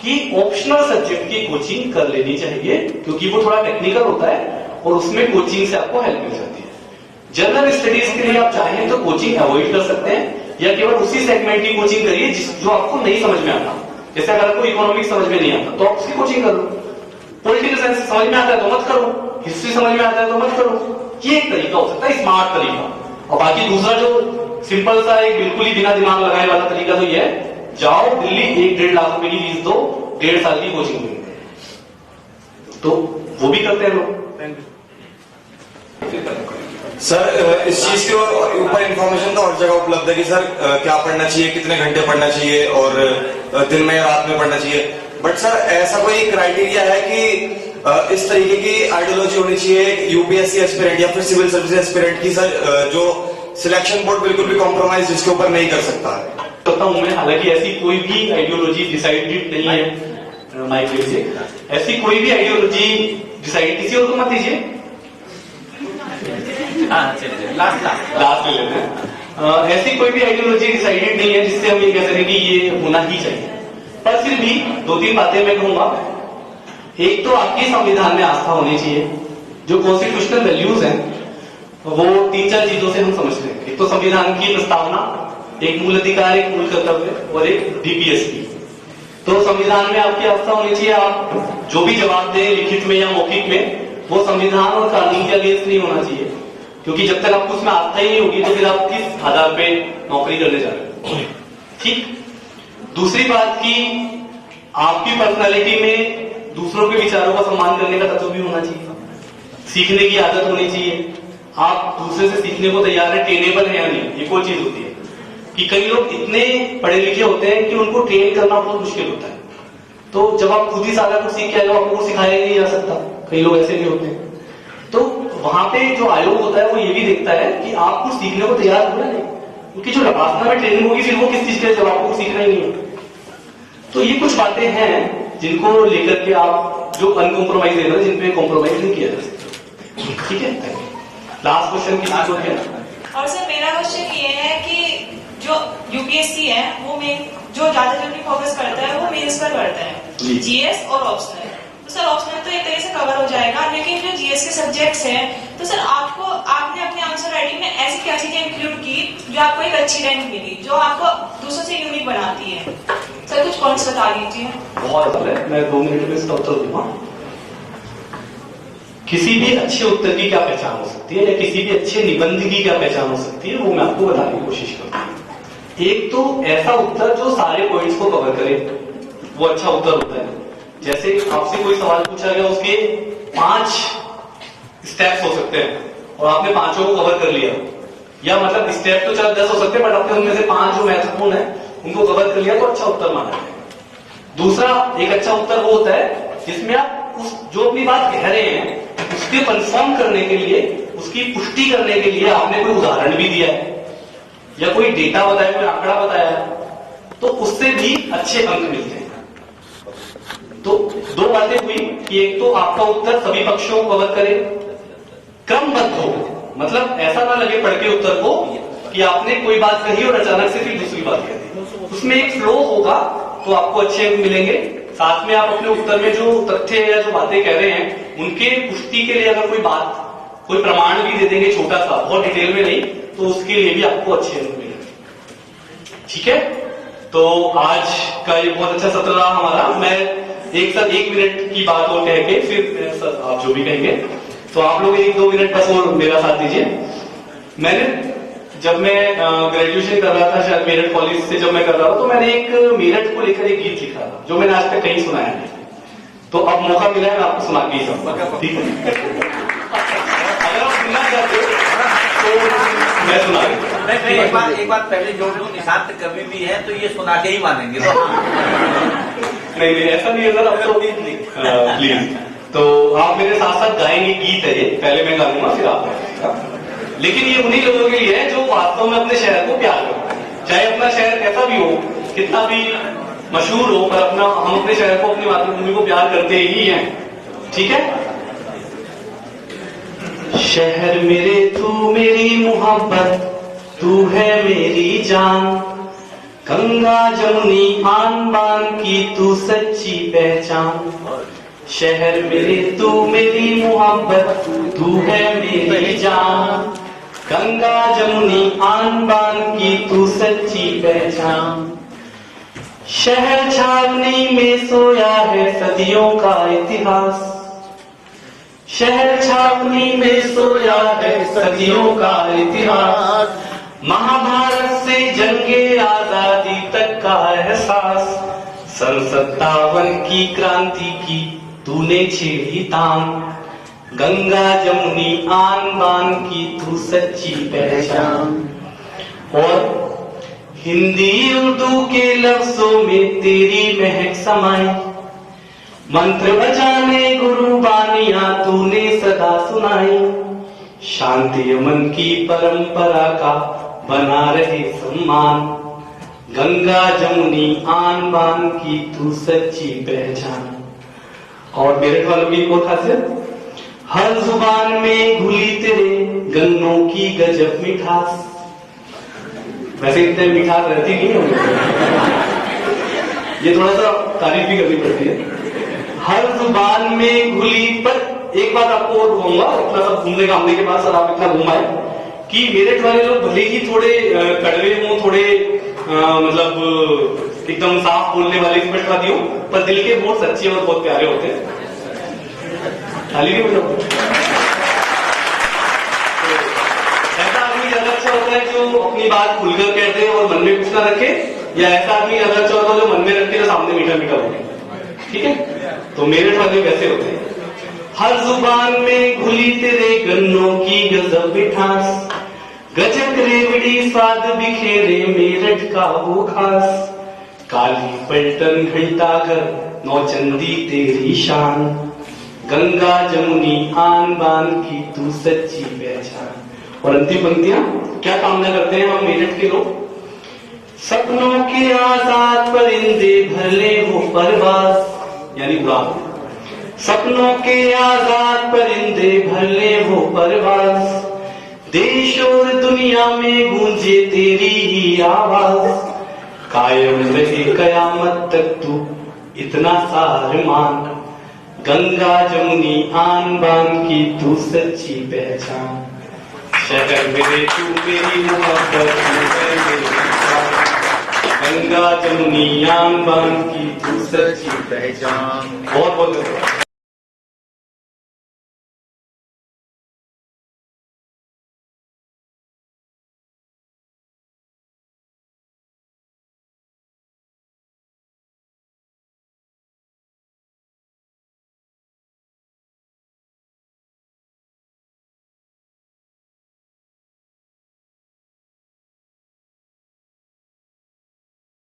S1: कि ऑप्शनल सब्जेक्ट की कोचिंग कर लेनी चाहिए, क्योंकि वो थोड़ा टेक्निकल होता है और उसमें कोचिंग से आपको हेल्प मिल जाती है। जनरल स्टडीज के लिए आप चाहें तो कोचिंग अवॉइड कर सकते हैं, या केवल उसी सेगमेंट की कोचिंग करिए जो आपको नहीं समझ में आता। जैसे अगर आपको इकोनॉमिक्स समझ में नहीं आता तो आप उसकी कोचिंग कर लो, पॉलिटिकल साइंस समझ में आता है तो मत करो, हिस्ट्री समझ में आता है तो मत करो। ये एक तरीका हो सकता है, स्मार्ट तरीका। और बाकी दूसरा जो सिंपल सा एक बिल्कुल ही बिना दिमाग लगाए वाला तरीका तो ये है, जाओ दिल्ली 1-1.5 लाख रुपए की फीस दो, 1.5 साल की कोचिंग दो, तो वो भी करते हैं लोग।
S9: सर इस चीज के ऊपर इंफॉर्मेशन तो और जगह उपलब्ध है कि सर क्या पढ़ना चाहिए, कितने घंटे पढ़ना चाहिए और दिन में या रात में पढ़ना चाहिए, बट सर ऐसा कोई क्राइटेरिया है कि इस तरीके की आइडियोलॉजी होनी चाहिए यूपीएससी एस्पिरेंट या फिर सिविल सर्विस एस्पिरेंट की सर जो सिलेक्शन बोर्ड बिल्कुल भी कॉम्प्रोमाइज जिसके ऊपर नहीं कर सकता है?
S1: करता हूं मैं, हालांकि ऐसी कोई भी आइडियोलॉजी डिसाइडेड नहीं है। माइक लीजिए, ऐसी कोई भी आइडियोलॉजी डिसाइड, किसी और को मत दीजिए, लास्ट ले लेते हैं। ऐसी कोई भी आइडियोलॉजी डिसाइडेड नहीं है जिससे हम ये कह सकें कि ये होना ही चाहिए। पर फिर भी 2-3 बातें मैं कहूंगा। एक तो आपकी संविधान में आस्था होनी चाहिए। जो कॉन्स्टिट्यूशनल वैल्यूज हैं वो 3-4 चीजों से हम समझते हैं। एक तो संविधान की प्रस्तावना, एक मूल अधिकार, एक मूल कर्तव्य और एक डीपीएसपी। तो संविधान में आपकी अवस्था होनी चाहिए, आप जो भी जवाब दें लिखित में या मौखिक में, वो संविधान और कानून के अगेंस्ट नहीं होना चाहिए, क्योंकि जब तक आपको उसमें आस्था ही नहीं होगी तो फिर आप किस आधार पे नौकरी करने जा रहे हैं। ठीक। दूसरी बात की आपकी पर्सनालिटी में दूसरों के विचारों का सम्मान करने का तत्व भी होना चाहिए, सीखने की आदत होनी चाहिए, आप दूसरे से सीखने को तैयार है, ट्रेनेबल है या नहीं, ये कोई चीज होती है कि कई लोग इतने पढ़े लिखे होते हैं कि उनको ट्रेन करना बहुत मुश्किल होता है, तो जब आप खुद ही सारा कुछ सीख के आए आपको सिखाया ही नहीं जा सकता, कई लोग ऐसे भी होते हैं। तो वहां पे जो आयोग होता है वो ये भी देखता है कि आप कुछ सीखने को तैयार हो नहीं, क्योंकि जो लबासना में ट्रेनिंग होगी फिर वो किस चीज के जब आपको सीखना ही नहीं है। तो ये कुछ बातें हैं जिनको लेकर के आप जो अनकॉम्प्रोमाइज है, जिन पे कॉम्प्रोमाइज नहीं किया जा सकता। ठीक है, लास्ट क्वेश्चन किसी को है?
S7: और सर मेरा क्वेश्चन ये है कि जो यूपीएससी है वो मेन जो ज्यादा जल्दी फोकस करता है वो मेंस पर करता है, जीएस और ऑप्शनल। तो सर ऑप्शनल तो एक तरह से कवर हो जाएगा, लेकिन जो जीएस के सब्जेक्ट्स हैं तो सर आपने अपने आंसर राइटिंग में ऐसी क्या चीजें इंक्लूड की जो आपको एक अच्छी रैंक मिली, जो आपको दूसरों से यूनिक बनाती है? सर कुछ पॉइंट्स बता दीजिए।
S1: बहुत अच्छा है, मैं 2 मिनट में इसका उत्तर दूंगा। किसी भी अच्छे उत्तर की क्या पहचान हो सकती है या किसी भी अच्छे निबंध की क्या पहचान हो सकती है, वो मैं आपको बताने की कोशिश करूंगा। एक तो ऐसा उत्तर जो सारे पॉइंट्स को कवर करे, वो अच्छा उत्तर होता है। जैसे आपसे कोई सवाल पूछा गया, उसके 5 स्टेप्स हो सकते हैं और आपने 5 को कवर कर लिया, या मतलब स्टेप तो 10 हो सकते हैं बट आपने उनमें से 5 जो महत्वपूर्ण है उनको कवर कर लिया, तो अच्छा उत्तर माना जाएगा। दूसरा एक अच्छा उत्तर वो होता है जिसमें आप उस जो अपनी बात कह रहे हैं उसके कंफर्म करने के लिए, उसकी पुष्टि करने के लिए आपने कोई उदाहरण भी दिया है या कोई डेटा बताया, कोई आंकड़ा बताया है, तो उससे भी अच्छे अंक मिलते हैं। तो 2 बातें हुई कि एक तो आपका उत्तर सभी पक्षों को कवर करे, क्रमबद्ध हो, मतलब ऐसा ना लगे पढ़ के उत्तर को कि आपने कोई बात कही और अचानक से फिर दूसरी बात कह दी, उसमें एक फ्लो होगा तो आपको अच्छे अंक मिलेंगे। साथ में आप अपने उत्तर में जो तथ्य या जो बातें कह रहे हैं उनके पुष्टि के लिए अगर कोई बात, कोई प्रमाण भी दे देंगे छोटा सा, बहुत डिटेल में नहीं, तो उसके लिए भी आपको अच्छे अंक मिलेंगे। ठीक है, तो आज का ये बहुत अच्छा सत्र रहा हमारा। मैं एक 1 मिनट की बात और कह के फिर सर आप जो भी कहेंगे, तो आप लोग 1-2 मिनट बस और मेरा साथ दीजिए। मैंने जब मैं ग्रेजुएशन कर रहा था, शायद मेरठ कॉलेज से जब मैं कर रहा था, तो मैंने एक मेरठ को लेकर एक गीत लिखा था जो मैंने आज तक कहीं सुनाया नहीं, तो अब मौका मिला है मैं आपको सुना के ही जाऊंगा। ठीक है, अगर आप सुनना चाहते हो तो मैं सुना दूंगा।
S5: एक बात पहले जोड़ दूं, निशांत कवि भी है तो ये सुना के ही मानेंगे।
S1: नहीं ऐसा नहीं है सर, अब तो प्लीज। तो आप मेरे साथ साथ गाएंगे, गीत है ये, पहले मैं गाऊंगा फिर आप गाएंगे। लेकिन ये उन्हीं लोगों के लिए है जो वास्तव में अपने शहर को प्यार करते हैं, चाहे अपना शहर कैसा भी हो, कितना भी मशहूर हो, पर हम अपने शहर को, अपनी मातृभूमि को प्यार करते ही हैं। ठीक है, शहर मेरे तू मेरी मोहब्बत, तू है मेरी जान, गंगा जमुनी आन बान की तू सच्ची पहचान। शहर मेरे तू मेरी मोहब्बत, तू है मेरी जान, गंगा जमुनी आन बान की तू सच्ची पहचान। शहर छावनी में सोया है सदियों का इतिहास, शहर छावनी में सोया है सदियों का इतिहास। महाभारत से जंगे आजादी तक का एहसास, सन 57 की क्रांति की तूने छेड़ी तान, गंगा जमुनी आन बान की तू सच्ची पहचान। और हिंदी उर्दू के लफ्जों में तेरी महक समाई, मंत्र बजाने गुरु बानियां तूने सदा सुनाई। शांति अमन की परंपरा का बना रहे सम्मान, गंगा जमुनी आन बान की तू सच्ची पहचान। और मेरठ वालों की एक और खासियत, हर जुबान में घुली तेरे गन्नों की गजब मिठास। वैसे इतने मिठास रहती नहीं है, ये थोड़ा सा तारीफ भी करनी पड़ती है। हर जुबान में घुली, पर एक बात आपको और कहूंगा, इतना सब घूमने घामने के बाद सर आप इतना घुमाए कि मेरठ वाले लोग भले ही थोड़े कड़वे हों, थोड़े मतलब एकदम साफ बोलने वाले स्पष्टवादी हो, पर दिल के बहुत सच्चे और बहुत प्यारे होते हैं। खाली नहीं बोलो। ऐसा आदमी ज्यादा अच्छा होता है जो अपनी बात खुलकर कहते हैं और मन में कुछ ना रखे, या ऐसा आदमी ज्यादा अच्छा होता है जो मन में रखे तो सामने मीठा मीठा बोले। ठीक है, तो मेरे वाले वैसे होते हैं। हर जुबान में घुली तेरे गन्नों की गजब मिठास, गजब रेवड़ी स्वाद बिखेरे मेरठ का वो खास, काली पलटन घंटाघर नौचंदी तेरी शान, गंगा जमुनी आन बान की तू सच्ची पहचान। और अंतिम पंक्तियां क्या कामना करते हैं हम मेरठ के लोग? सपनों के आजाद परिंदे भले वो परवास, यानी उड़ान। सपनों के आजाद परिंदे भले वो परवास, देश और दुनिया में गूंजे तेरी ही आवाज, कायम रहे कयामत तक तू इतना सार मान, गंगा जमुनी आन बान की तू सच्ची पहचान, शहर मेरे तू मेरी मोहब्बत गंगा जमुनी आन बान की तू सच्ची पहचान। बहुत बहुत